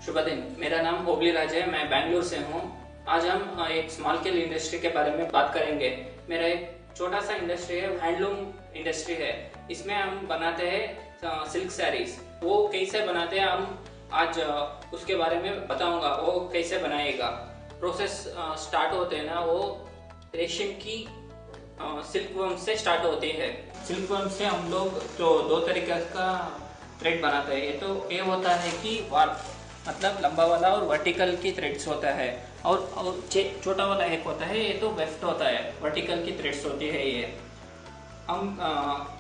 शुभ दिन। मेरा नाम ओबली राज है, मैं बेंगलुरु से हूँ। आज हम एक स्मॉल स्केल इंडस्ट्री के बारे में बात करेंगे। मेरा एक छोटा सा इंडस्ट्री है, हैंडलूम इंडस्ट्री है। इसमें हम बनाते हैं सिल्क सैरीज। वो कैसे बनाते हैं हम आज उसके बारे में बताऊंगा, वो कैसे बनाएगा। प्रोसेस स्टार्ट होते हैं ना, वो रेशम की सिल्क वर्म से स्टार्ट होती है। सिल्क वर्म से हम लोग जो दो तरीके का थ्रेड बनाते हैं, ये होता है कि वार्प मतलब लंबा वाला और वर्टिकल की थ्रेड्स होता है, और छोटा वाला एक होता है, ये तो वेफ्ट होता है, वर्टिकल की थ्रेड्स होती है। ये हम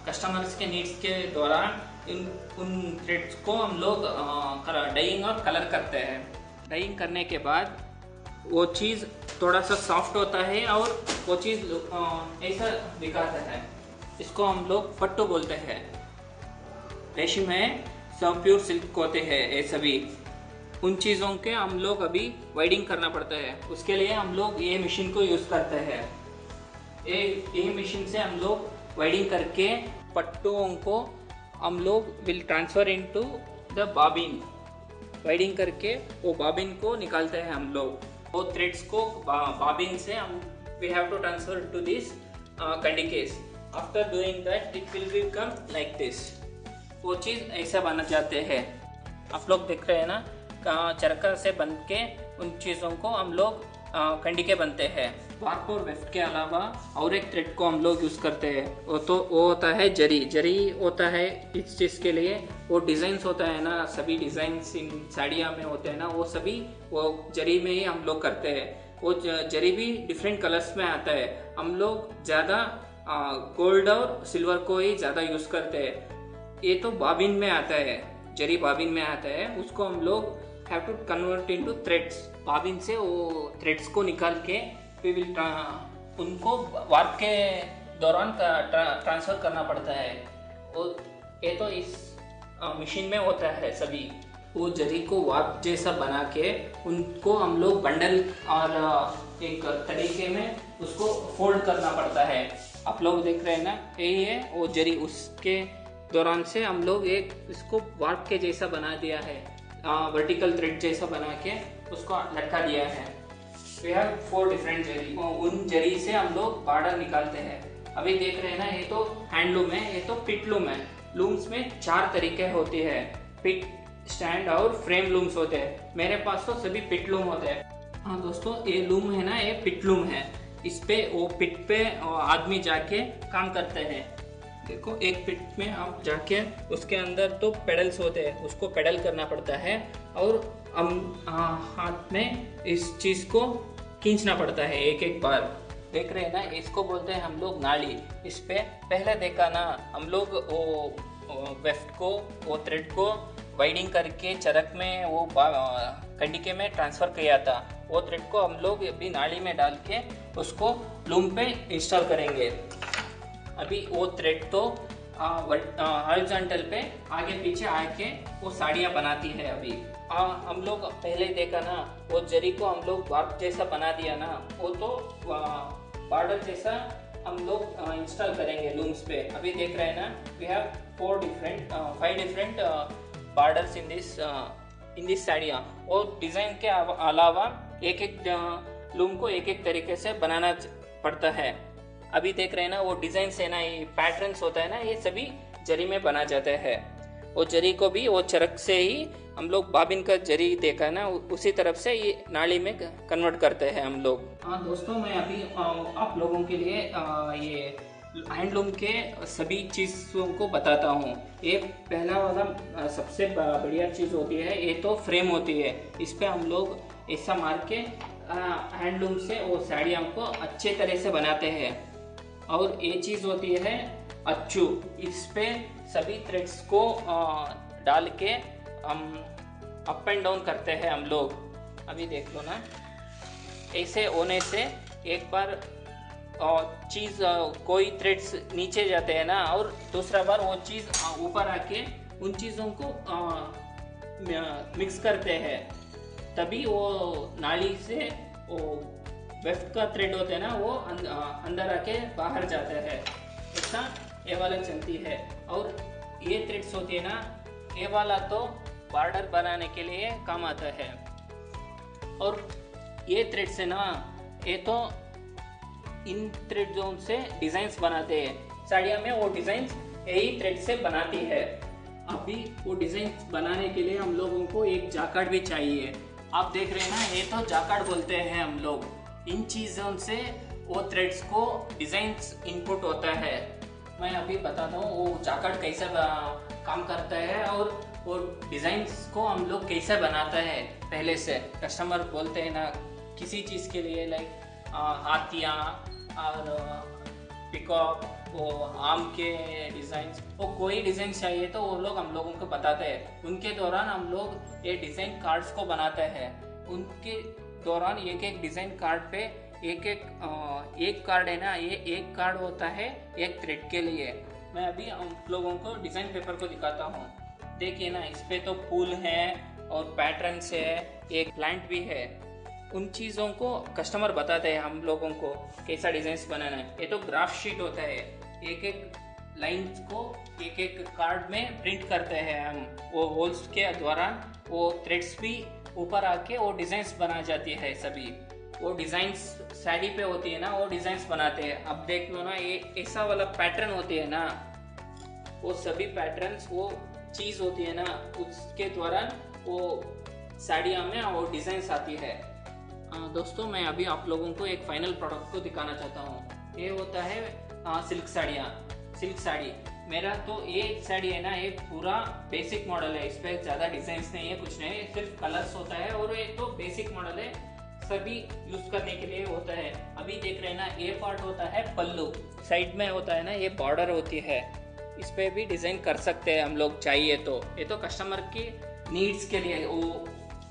कस्टमर्स के नीड्स के दौरान उन थ्रेड्स को हम लोग डाइंग और कलर करते हैं। डाइंग करने के बाद वो चीज़ थोड़ा सा सॉफ्ट होता है और वो चीज़ ऐसा दिखाता है। इसको हम लोग पट्टू बोलते हैं। रेशम में सब प्योर सिल्क होते हैं ये सभी। उन चीज़ों के हम लोग अभी वाइडिंग करना पड़ता है। उसके लिए हम लोग ये मशीन को यूज़ करते हैं। ये मशीन से हम लोग वाइडिंग करके पट्टुओं को हम लोग will transfer into the bobbin. Winding करके वो बॉबिन को निकालते हैं हम लोग। वो थ्रेड्स को बॉबिन से हम we have to transfer to this कंडिकेस। After doing that it will become like this. वो चीज़ ऐसा बन जाते हैं। आप लोग देख रहे हैं ना, चरखा से बन के उन चीज़ों को हम लोग कंडिके बनते हैं। वार्प और वेफ्ट के अलावा और एक थ्रेड को हम लोग यूज़ करते हैं, वो होता है जरी। जरी होता है इस चीज़ के लिए, वो डिज़ाइंस होता है ना, सभी डिज़ाइंस इन साड़ियाँ में होते हैं ना, वो सभी वो जरी में ही हम लोग करते हैं। वो जरी भी डिफरेंट कलर्स में आता है। हम लोग ज़्यादा गोल्ड और सिल्वर को ही ज़्यादा यूज़ करते हैं। ये तो बॉबिन में आता है, जरी बॉबिन में आता है। उसको हम लोग have to convert into threads. Bobbin से वो थ्रेड्स को निकाल के वी विल उनको वार्प के दौरान ट्रांसफ़र करना पड़ता है। ये तो इस मशीन में होता है सभी। वो जरी को वार्प जैसा बना के उनको हम लोग बंडल और एक तरीके में उसको फोल्ड करना पड़ता है। आप लोग देख रहे हैं ना, यही है वो जरी। उसके दौरान से हम लोग एक इसको वार्प के जैसा बना दिया है, वर्टिकल थ्रेड जैसा बना के उसको लटका दिया है। वी हैव 4 डिफरेंट जरी। उन जरी से हम लोग बॉर्डर निकालते हैं। अभी देख रहे हैं ना, ये तो हैंडलूम है, ये तो पिट लूम है। लूम्स में 4 तरीके होते हैं, पिट, स्टैंड और फ्रेम लूम्स होते हैं। मेरे पास तो सभी पिट लूम होते हैं। हाँ दोस्तों, ये लूम है ना, ये पिट लूम है। इस पे वो पिट पे आदमी जाके काम करते हैं। देखो, एक पिट में आप जाके उसके अंदर तो पेडल्स होते हैं, उसको पेडल करना पड़ता है और हम हाथ में इस चीज़ को खींचना पड़ता है एक एक बार। देख रहे हैं ना, इसको बोलते हैं हम लोग नाली। इस पे पहले देखा ना हम लोग, वो वेफ्ट को, वो थ्रेड को वाइडिंग करके चरख में वो कंडिके में ट्रांसफ़र किया था। वो थ्रेड को हम लोग अभी नाली में डाल के उसको लूम पे इंस्टॉल करेंगे। अभी वो थ्रेड तो हॉरिजॉन्टल पे आगे पीछे आके वो साड़ियाँ बनाती है। अभी हम लोग पहले देखा ना, वो जरी को हम लोग वार्प जैसा बना दिया ना, वो तो बॉर्डर जैसा हम लोग इंस्टॉल करेंगे लूम्स पे। अभी देख रहे हैं ना, we have 5 different borders in this साड़ियाँ। और डिज़ाइन के अलावा एक एक लूम को एक एक तरीके से बनाना पड़ता है। अभी देख रहे हैं ना, वो डिज़ाइन है ना, ये पैटर्न्स होता है ना, ये सभी जरी में बना जाता है। वो जरी को भी वो चरख से ही हम लोग बॉबिन का जरी देखा है ना, उसी तरफ से ये नाली में कन्वर्ट करते हैं हम लोग। हाँ दोस्तों, मैं अभी आप लोगों के लिए ये हैंडलूम के सभी चीज़ों को बताता हूँ। ये पहला वाला सबसे बढ़िया चीज़ होती है, ये तो फ्रेम होती है। इस पर हम लोग ऐसा मार के हैंडलूम से वो साड़ियों को अच्छे तरह से बनाते हैं। और ये चीज़ होती है अच्चू। इस पे सभी थ्रेड्स को डाल के हम अप एंड डाउन करते हैं हम लोग। अभी देख लो ना, ऐसे होने से एक बार चीज़ कोई थ्रेड्स नीचे जाते हैं ना, और दूसरा बार वो चीज़ ऊपर आके उन चीज़ों को मिक्स करते हैं, तभी वो नाली से वो वेफ्ट का थ्रेड होते हैं ना, वो अंदर आके बाहर जाते हैं। ऐसा ये वाला चलती है। और ये थ्रेड्स होती है ना, ये वाला तो बॉर्डर बनाने के लिए काम आता है। और ये थ्रेड्स है ना, ये तो इन थ्रेड्सों से डिज़ाइंस बनाते हैं। साड़ियाँ में वो डिज़ाइंस यही थ्रेड से बनाती है। अभी वो डिज़ाइंस बनाने के लिए हम लोगों को एक जाकार्ड भी चाहिए। आप देख रहे हैं ना, ये तो जाकार्ड बोलते हैं हम लोग। इन चीज़ों से वो थ्रेड्स को डिजाइन्स इनपुट होता है। मैं अभी बताता हूँ वो जाकट कैसे काम करता है और वो डिजाइन्स को हम लोग कैसे बनाता है। पहले से कस्टमर बोलते हैं ना किसी चीज़ के लिए, लाइक हाथियाँ और पिकॉक, वो आम के डिज़ाइंस, वो कोई डिज़ाइन चाहिए तो वो लोग हम लोगों को बताते हैं। उनके दौरान हम लोग ये डिज़ाइन कार्ड्स को बनाते हैं। उनके दौरान एक एक डिज़ाइन कार्ड पे एक कार्ड है ना, ये एक कार्ड होता है एक थ्रेड के लिए। मैं अभी हम लोगों को डिज़ाइन पेपर को दिखाता हूँ। देखिए ना, इस पे तो फूल है और पैटर्न्स है, एक प्लांट भी है। उन चीज़ों को कस्टमर बताते हैं हम लोगों को कैसा डिज़ाइंस बनाना है। ये तो ग्राफ शीट होता है, एक एक लाइंस को एक एक कार्ड में प्रिंट करते हैं हम। वो होल्स के दौरान वो थ्रेड्स भी ऊपर आके वो डिज़ाइंस बना जाती है। सभी वो डिज़ाइंस साड़ी पे होती है ना, वो डिज़ाइंस बनाते हैं। अब देख लो ना, ये ऐसा वाला पैटर्न होती है ना, वो सभी पैटर्न्स वो चीज़ होती है ना, उसके दौरान वो साड़ियाँ में वो डिज़ाइंस आती है। दोस्तों, मैं अभी आप लोगों को एक फाइनल प्रोडक्ट को दिखाना चाहता हूँ। ये होता है सिल्क साड़ियाँ। सिल्क साड़ी मेरा तो ये साड़ी है ना, ये पूरा बेसिक मॉडल है। इस पर ज़्यादा डिज़ाइंस नहीं है, कुछ नहीं है, सिर्फ कलर्स होता है और ये तो बेसिक मॉडल है, सभी यूज़ करने के लिए होता है। अभी देख रहे हैं ना, ये पार्ट होता है पल्लू, साइड में होता है ना ये बॉर्डर होती है। इस पर भी डिज़ाइन कर सकते हैं हम लोग चाहिए तो। ये तो कस्टमर की नीड्स के लिए, वो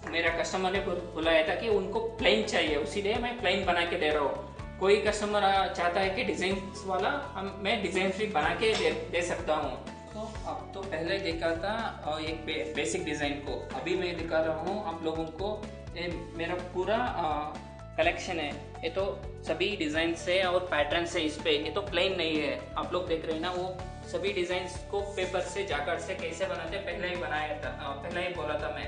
मेरा कस्टमर ने बुलाया था कि उनको प्लेन चाहिए, उसीलिए मैं प्लेन बना के दे रहा हूँ। कोई कस्टमर चाहता है कि डिज़ाइन वाला, मैं डिज़ाइन भी बना के दे सकता हूँ। तो अब तो पहले देखा था एक बेसिक डिज़ाइन को, अभी मैं दिखा रहा हूँ आप लोगों को। ये मेरा पूरा कलेक्शन है। ये तो सभी डिज़ाइन से और पैटर्न से इस पे, ये तो प्लेन नहीं है। आप लोग देख रहे हैं ना, वो सभी डिज़ाइंस को पेपर से जाकर से कैसे बनाते हैं पहले ही बनाया था, पहले ही बोला था मैं।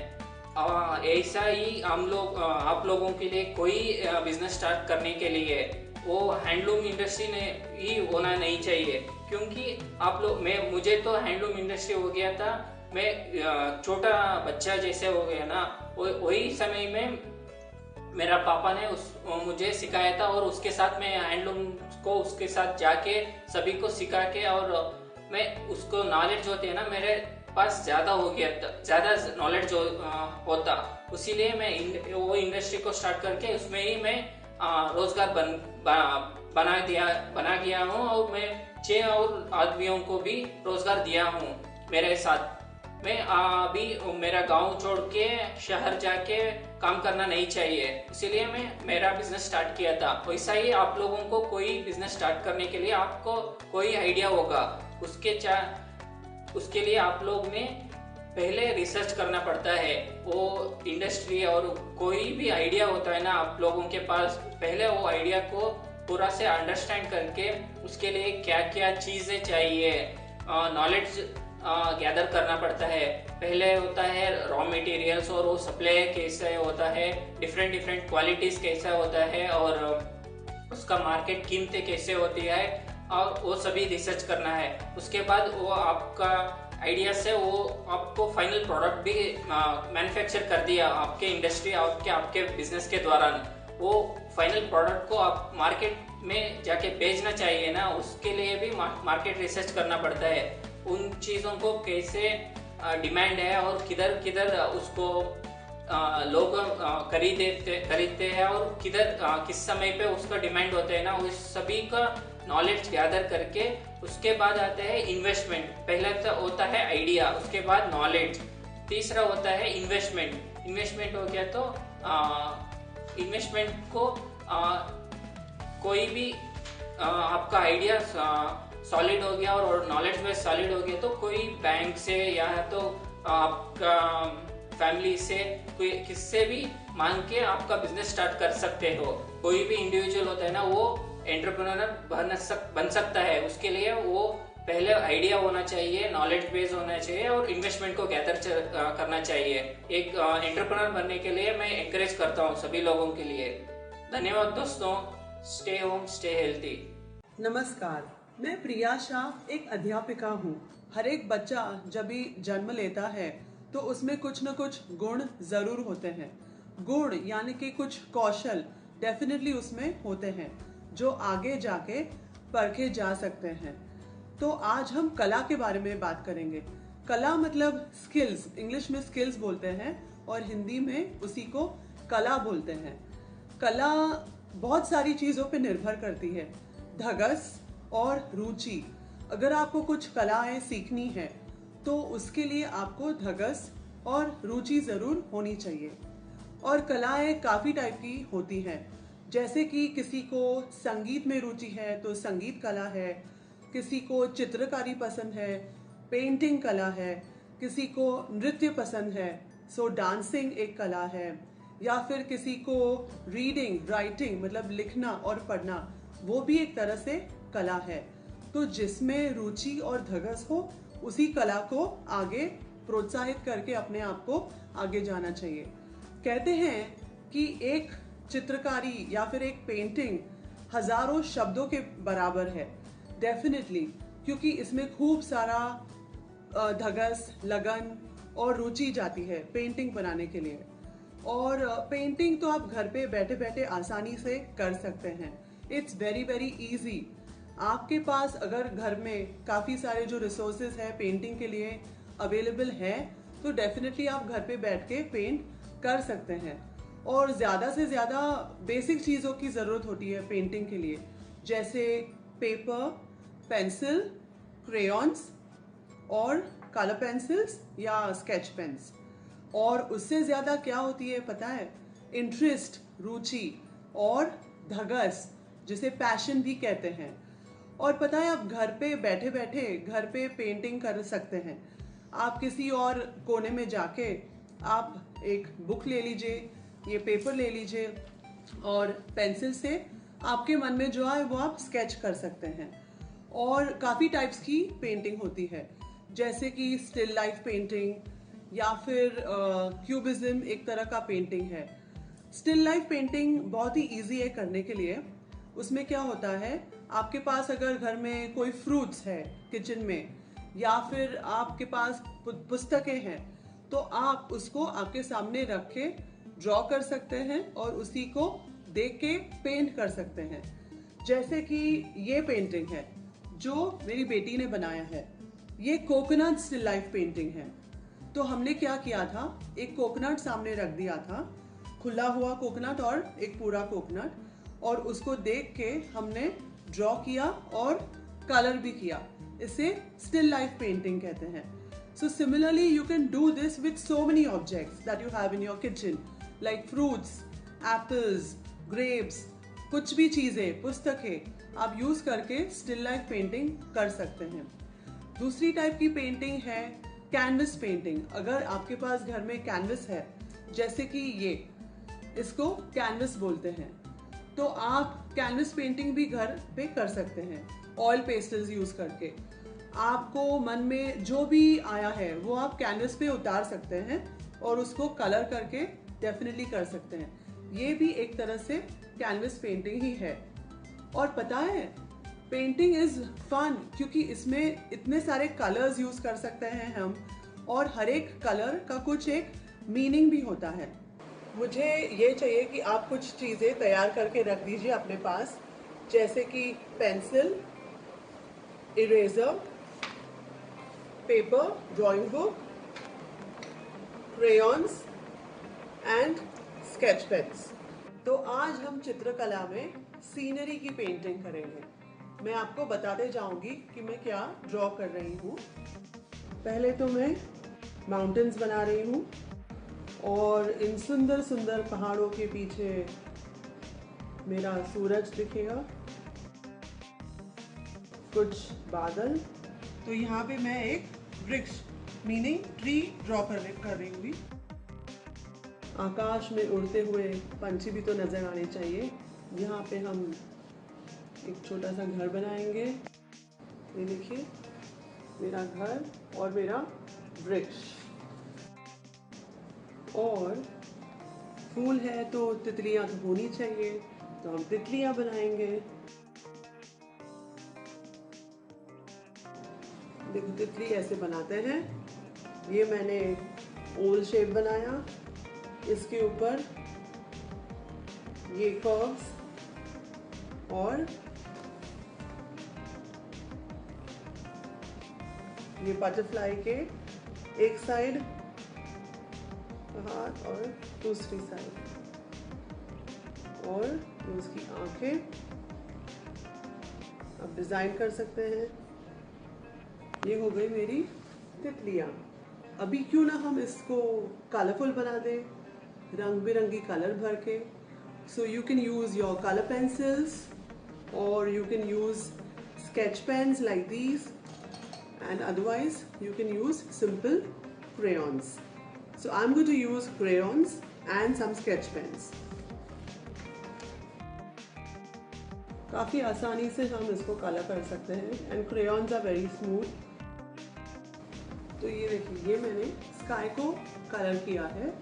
ऐसा ही हम लोग आप लोगों के लिए कोई बिजनेस स्टार्ट करने के लिए वो हैंडलूम इंडस्ट्री ने ही होना नहीं चाहिए, क्योंकि आप लोग मुझे तो हैंडलूम इंडस्ट्री हो गया था, मैं छोटा बच्चा जैसे हो गया ना। वही समय में मेरा पापा ने मुझे सिखाया था और उसके साथ मैं हैंडलूम को उसके साथ जाके सभी को सिखा के, और मैं उसको नॉलेज होती है ना मेरे पास ज़्यादा हो गया, ज़्यादा नॉलेज होता, उसीलिए मैं वो इंडस्ट्री को स्टार्ट करके उसमें ही मैं रोजगार बना गया हूँ। और मैं 6 और आदमियों को भी रोजगार दिया हूँ मेरे साथ। मैं अभी मेरा गांव छोड़ के शहर जाके काम करना नहीं चाहिए, इसीलिए मैं मेरा बिजनेस स्टार्ट किया था। वैसा ही आप लोगों को कोई बिजनेस स्टार्ट करने के लिए आपको कोई आइडिया होगा, उसके लिए आप लोग ने पहले रिसर्च करना पड़ता है। वो इंडस्ट्री और कोई भी आइडिया होता है ना आप लोगों के पास, पहले वो आइडिया को पूरा से अंडरस्टैंड करके उसके लिए क्या क्या चीज़ें चाहिए, नॉलेज गैदर करना पड़ता है। पहले होता है रॉ मटेरियल्स और वो सप्लाई कैसे होता है, डिफरेंट क्वालिटीज़ कैसा होता है, और उसका मार्केट कीमतें कैसे होती है, और वो सभी रिसर्च करना है। उसके बाद वो आपका आइडिया से वो आपको फाइनल प्रोडक्ट भी मैन्युफैक्चर कर दिया आपके इंडस्ट्री, आपके बिजनेस के दौरान। वो फाइनल प्रोडक्ट को आप मार्केट में जाके बेचना चाहिए ना, उसके लिए भी मार्केट रिसर्च करना पड़ता है। उन चीज़ों को कैसे डिमांड है और किधर किधर उसको लोग खरीदते हैं और किधर किस समय पे उसका डिमांड होता है ना, उस सभी का नॉलेज गैदर करके उसके बाद आते हैं इन्वेस्टमेंट। पहला तो होता है आइडिया, उसके बाद नॉलेज, तीसरा होता है इन्वेस्टमेंट। इन्वेस्टमेंट हो गया तो इन्वेस्टमेंट को कोई भी आपका आइडिया सॉलिड हो गया और नॉलेज बेस सॉलिड हो गया तो कोई बैंक से या तो आपका फैमिली से कोई किससे भी मांग के आपका बिजनेस स्टार्ट कर सकते हो। कोई भी इंडिविजुअल होता है ना, वो एंटरप्रेन्योर बन सकता है। उसके लिए वो पहले आइडिया होना चाहिए, नॉलेज बेस होना चाहिए और इन्वेस्टमेंट को गैदर करना चाहिए। एक एंटरप्रेन्योर बनने के लिए मैं एनकरेज करता हूँ सभी लोगों के लिए। धन्यवाद दोस्तों। Stay home, stay healthy. नमस्कार, मैं प्रिया शाह एक अध्यापिका हूँ। हर एक बच्चा जब भी जन्म लेता है तो उसमें कुछ न कुछ गुण जरूर होते हैं। गुण यानी कि कुछ कौशल डेफिनेटली उसमें होते हैं। जो आगे जाके परखे जा सकते हैं। तो आज हम कला के बारे में बात करेंगे। कला मतलब स्किल्स, इंग्लिश में स्किल्स बोलते हैं और हिंदी में उसी को कला बोलते हैं। कला बहुत सारी चीज़ों पे निर्भर करती है, धगस और रुचि। अगर आपको कुछ कलाएं सीखनी है तो उसके लिए आपको धगस और रुचि ज़रूर होनी चाहिए। और कलाएं काफ़ी टाइप की होती हैं, जैसे कि किसी को संगीत में रुचि है तो संगीत कला है, किसी को चित्रकारी पसंद है, पेंटिंग कला है, किसी को नृत्य पसंद है सो डांसिंग एक कला है, या फिर किसी को रीडिंग राइटिंग मतलब लिखना और पढ़ना वो भी एक तरह से कला है। तो जिसमें रुचि और धगस हो उसी कला को आगे प्रोत्साहित करके अपने आप को आगे जाना चाहिए। कहते हैं कि एक चित्रकारी या फिर एक पेंटिंग हजारों शब्दों के बराबर है। डेफिनेटली, क्योंकि इसमें खूब सारा धगस, लगन और रुचि जाती है पेंटिंग बनाने के लिए। और पेंटिंग तो आप घर पे बैठे बैठे आसानी से कर सकते हैं। It's very very easy. आपके पास अगर घर में काफ़ी सारे जो रिसोर्सेज है पेंटिंग के लिए अवेलेबल है तो डेफिनेटली आप घर पे बैठ के पेंट कर सकते हैं। और ज़्यादा से ज़्यादा बेसिक चीज़ों की ज़रूरत होती है पेंटिंग के लिए, जैसे पेपर, पेंसिल, क्रेयॉन्स और कलर पेंसिल्स या स्केच पेन्स। और उससे ज़्यादा क्या होती है पता है? इंटरेस्ट, रुचि और धगस, जिसे पैशन भी कहते हैं। और पता है आप घर पे बैठे बैठे घर पे पेंटिंग कर सकते हैं। आप किसी और कोने में जाके आप एक बुक ले लीजिए, ये पेपर ले लीजिए और पेंसिल से आपके मन में जो आए वो आप स्केच कर सकते हैं। और काफ़ी टाइप्स की पेंटिंग होती है, जैसे कि स्टिल लाइफ पेंटिंग या फिर क्यूबिज्म एक तरह का पेंटिंग है। स्टिल लाइफ पेंटिंग बहुत ही इजी है करने के लिए। उसमें क्या होता है, आपके पास अगर घर में कोई फ्रूट्स है किचन में या फिर आपके पास पुस्तकें हैं तो आप उसको आपके सामने रख के ड्रॉ कर सकते हैं और उसी को देख के पेंट कर सकते हैं। जैसे कि ये पेंटिंग है जो मेरी बेटी ने बनाया है, ये कोकोनट स्टिल लाइफ पेंटिंग है। तो हमने क्या किया था, एक कोकोनट सामने रख दिया था, खुला हुआ कोकोनट और एक पूरा कोकोनट, और उसको देख के हमने ड्रॉ किया और कलर भी किया। इसे स्टिल लाइफ पेंटिंग कहते हैं। So similarly, you can do this with so many objects that you have in your kitchen, like fruits, apples, grapes, कुछ भी चीज़ें, पुस्तकें आप यूज़ करके स्टिल लाइफ पेंटिंग कर सकते हैं। दूसरी टाइप की पेंटिंग है कैनवस पेंटिंग। अगर आपके पास घर में कैनवस है, जैसे कि ये, इसको कैनवस बोलते हैं, तो आप कैनवस पेंटिंग भी घर पे कर सकते हैं ऑयल पेस्टल्स यूज़ करके। आपको मन में जो भी आया है वो आप कैनवस पे उतार सकते हैं और उसको कलर करके डेफिनेटली कर सकते हैं। ये भी एक तरह से कैनवस पेंटिंग ही है। और पता है, पेंटिंग इज़ फन क्योंकि इसमें इतने सारे कलर्स यूज़ कर सकते हैं हम, और हर एक कलर का कुछ एक मीनिंग भी होता है। मुझे ये चाहिए कि आप कुछ चीज़ें तैयार करके रख दीजिए अपने पास, जैसे कि pencil, eraser, paper, drawing book, crayons and sketch pens. तो आज हम चित्रकला में सीनरी की पेंटिंग करेंगे। मैं आपको बताते जाऊंगी कि मैं क्या ड्रॉ कर रही हूँ। पहले तो मैं माउंटेन्स बना रही हूँ और इन सुंदर सुंदर पहाड़ों के पीछे मेरा सूरज दिखेगा, कुछ बादल। तो यहाँ पे मैं एक वृक्ष मीनिंग ट्री ड्रॉ कर रही हूँ। आकाश में उड़ते हुए पंछी भी तो नजर आने चाहिए। यहाँ पे हम एक छोटा सा घर बनाएंगे। ये देखिए मेरा घर और मेरा वृक्ष। और फूल है तो तितलियाँ तो होनी चाहिए, तो हम तितलियाँ बनाएंगे। देखो तितली ऐसे बनाते हैं। ये मैंने ओल शेप बनाया, इसके ऊपर ये कर्व्स और ये बटरफ्लाई के एक साइड हाथ और दूसरी साइड, और उसकी आंखें आप डिजाइन कर सकते हैं। ये हो गई मेरी तितलियां। अभी क्यों ना हम इसको कलरफुल बना दें, रंग बिरंगी कलर भर के। So you can use your colour pencils और you can use sketch pens like these, and otherwise you can use simple crayons. So I'm going to use crayons and some sketch pens. काफ़ी आसानी से हम इसको colour कर सकते हैं and crayons are very smooth. तो ये देखिए, ये मैंने स्काई को कलर किया है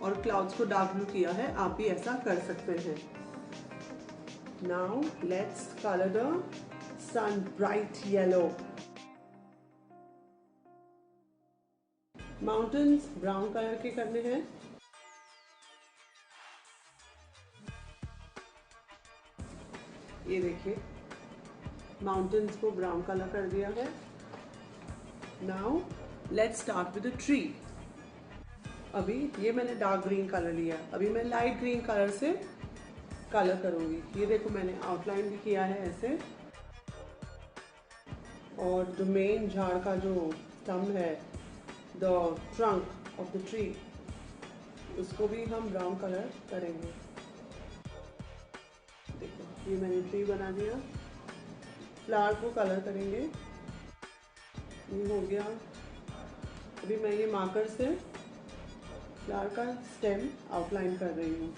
और क्लाउड्स को डार्क ब्लू किया है। आप भी ऐसा कर सकते हैं। Now let's color the sun bright yellow. Mountains brown colour के करने हैं। ये देखिए, माउंटेन्स को ब्राउन कलर कर दिया है। Now let's start with the tree. अभी ये मैंने डार्क ग्रीन कलर लिया, अभी मैं लाइट ग्रीन कलर से कलर करूंगी। ये देखो, मैंने आउटलाइन भी किया है ऐसे, और जो मेन झाड़ का जो स्तंभ है, the trunk of the tree, उसको भी हम ब्राउन कलर करेंगे। देखो, ये मैंने ट्री बना दिया। फ्लावर को कलर करेंगे। ये हो गया। अभी मैं ये मार्कर से फ्लावर का स्टेम आउटलाइन कर रही हूँ।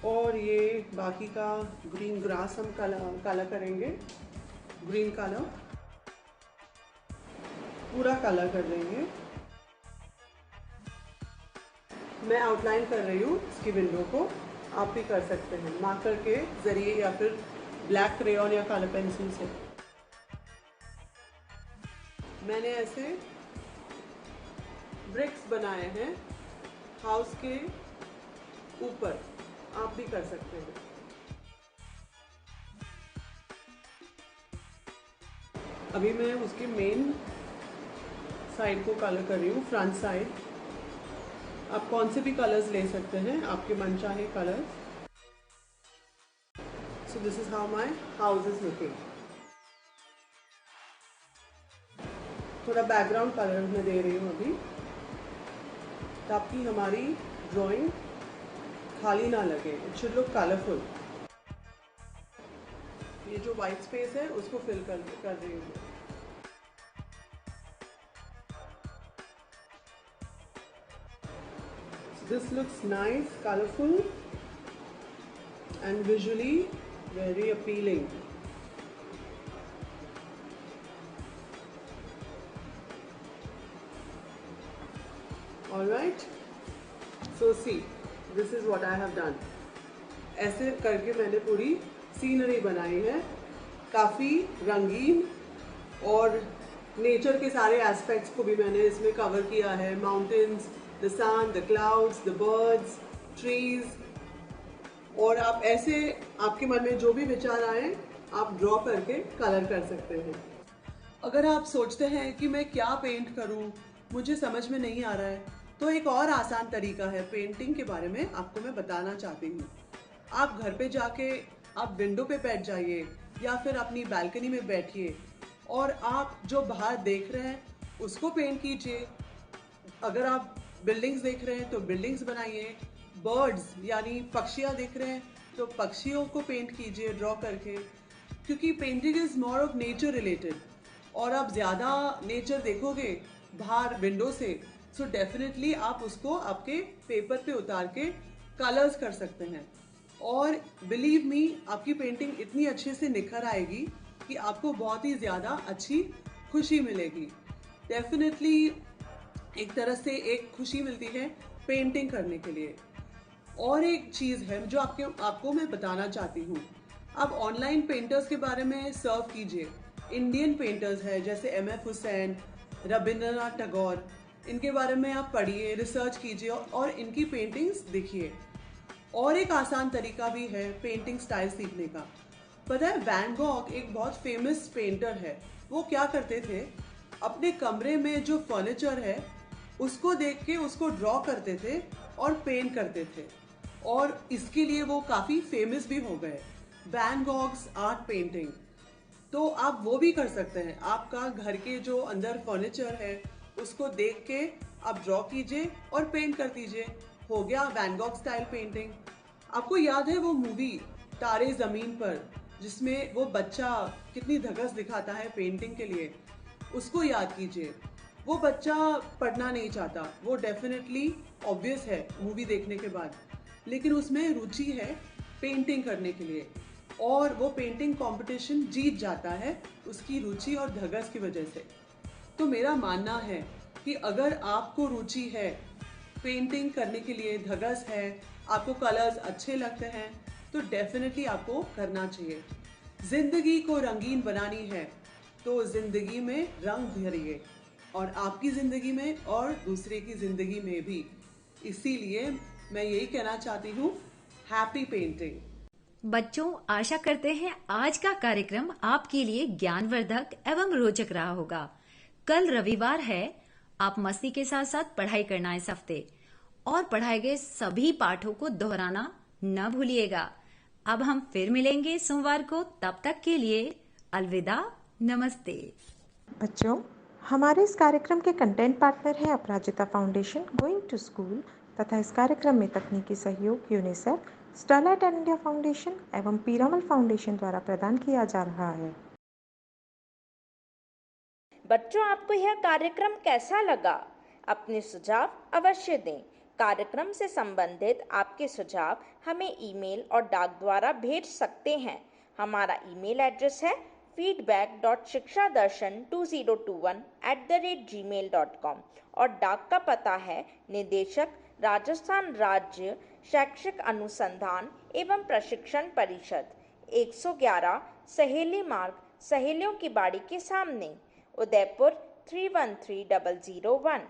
और ये बाकी का ग्रीन ग्रास हम कलर करेंगे। ग्रीन कलर पूरा कलर कर देंगे। मैं आउटलाइन कर रही हूँ इसकी विंडो को, आप भी कर सकते हैं मार्कर के जरिए या फिर ब्लैक क्रेयॉन या कलर पेंसिल से। मैंने ऐसे ब्रिक्स बनाए हैं हाउस के ऊपर, आप भी कर सकते हैं। अभी मैं उसके मेन साइड को कलर कर रही हूँ, फ्रंट साइड। आप कौन से भी कलर्स ले सकते हैं, आपके मनचाहे colour. So this is how my house is looking. थोड़ा बैकग्राउंड कलर मैं दे रही हूँ अभी, ताकि हमारी ड्राइंग खाली ना लगे। It should look colourful. ये जो वाइट स्पेस है उसको फिल कर रही हूँ। This looks nice, colourful and visually very appealing. All right, so see, this is what I have done. ऐसे करके मैंने पूरी सीनरी बनाई है, काफ़ी रंगीन, और नेचर के सारे एस्पेक्ट्स को भी मैंने इसमें कवर किया है। Mountains, the sun, the clouds, the birds, trees. और आप ऐसे, आपके मन में जो भी विचार आए आप ड्रॉ करके कलर कर सकते हैं। अगर आप सोचते हैं कि मैं क्या पेंट करूं, मुझे समझ में नहीं आ रहा है, तो एक और आसान तरीका है पेंटिंग के बारे में आपको मैं बताना चाहती हूँ। आप घर पे जाके आप विंडो पे बैठ जाइए या फिर अपनी बालकनी में बैठिए और आप जो बाहर देख रहे हैं उसको पेंट कीजिए। अगर आप बिल्डिंग्स देख रहे हैं तो बिल्डिंग्स बनाइए। बर्ड्स यानी पक्षियाँ देख रहे हैं तो पक्षियों को पेंट कीजिए ड्रॉ करके, क्योंकि painting is more of nature related. और आप ज़्यादा नेचर देखोगे बाहर विंडो से, सो डेफिनेटली आप उसको आपके पेपर पे उतार के कलर्स कर सकते हैं। और बिलीव मी, आपकी पेंटिंग इतनी अच्छे से निखर आएगी कि आपको बहुत ही ज़्यादा अच्छी खुशी मिलेगी। डेफिनेटली एक तरह से एक खुशी मिलती है पेंटिंग करने के लिए। और एक चीज़ है जो आपको मैं बताना चाहती हूँ। आप ऑनलाइन पेंटर्स के बारे में सर्च कीजिए। इंडियन पेंटर्स है जैसे M.F. हुसैन, रविंद्रनाथ टैगोर, इनके बारे में आप पढ़िए, रिसर्च कीजिए और इनकी पेंटिंग्स देखिए। और एक आसान तरीका भी है पेंटिंग स्टाइल सीखने का। पता है, वैन गॉग एक बहुत फेमस पेंटर है। वो क्या करते थे, अपने कमरे में जो फर्नीचर है उसको देख के उसको ड्रॉ करते थे और पेंट करते थे, और इसके लिए वो काफ़ी फेमस भी हो गए, वैन गॉग्स आर्ट पेंटिंग। तो आप वो भी कर सकते हैं। आपका घर के जो अंदर फर्नीचर है उसको देख के आप ड्रॉ कीजिए और पेंट कर दीजिए, हो गया वैन गॉग स्टाइल पेंटिंग। आपको याद है वो मूवी तारे जमीन पर, जिसमें वो बच्चा कितनी धगस दिखाता है पेंटिंग के लिए, उसको याद कीजिए। वो बच्चा पढ़ना नहीं चाहता, वो डेफिनेटली ऑब्वियस है मूवी देखने के बाद, लेकिन उसमें रुचि है पेंटिंग करने के लिए, और वो पेंटिंग कंपटीशन जीत जाता है उसकी रुचि और धगस की वजह से। तो मेरा मानना है कि अगर आपको रुचि है पेंटिंग करने के लिए, धगस है, आपको कलर्स अच्छे लगते हैं, तो डेफिनेटली आपको करना चाहिए। जिंदगी को रंगीन बनानी है तो जिंदगी में रंग भरिए, और आपकी जिंदगी में और दूसरे की जिंदगी में भी। इसीलिए मैं यही कहना चाहती हूँ, हैप्पी पेंटिंग। बच्चों, आशा करते हैं आज का कार्यक्रम आपके लिए ज्ञानवर्धक एवं रोचक रहा होगा। कल रविवार है, आप मस्ती के साथ साथ पढ़ाई करना इस हफ्ते, और पढ़ाए गए सभी पाठों को दोहराना न भूलिएगा। अब हम फिर मिलेंगे सोमवार को, तब तक के लिए अलविदा, नमस्ते। बच्चों, हमारे इस कार्यक्रम के कंटेंट पार्टनर है अपराजिता फाउंडेशन गोइंग टू स्कूल, तथा इस कार्यक्रम में तकनीकी सहयोग UNICEF, Sterlite and India foundation एवं पीरामल फाउंडेशन द्वारा प्रदान किया जा रहा है। बच्चों, आपको यह कार्यक्रम कैसा लगा? अपने सुझाव अवश्य दें। कार्यक्रम से संबंधित आपके सुझाव हमें ईमेल और डाक द्वारा भेज सकते हैं। हमारा ईमेल एड्रेस है feedback.shikshadarsan2021@gmail.com और डाक का पता है निदेशक, राजस्थान राज्य शैक्षिक अनुसंधान एवं प्रशिक्षण परिषद, 111 सहेली मार्ग, सहेलियों की बाड़ी के सामने, उदयपुर 313001।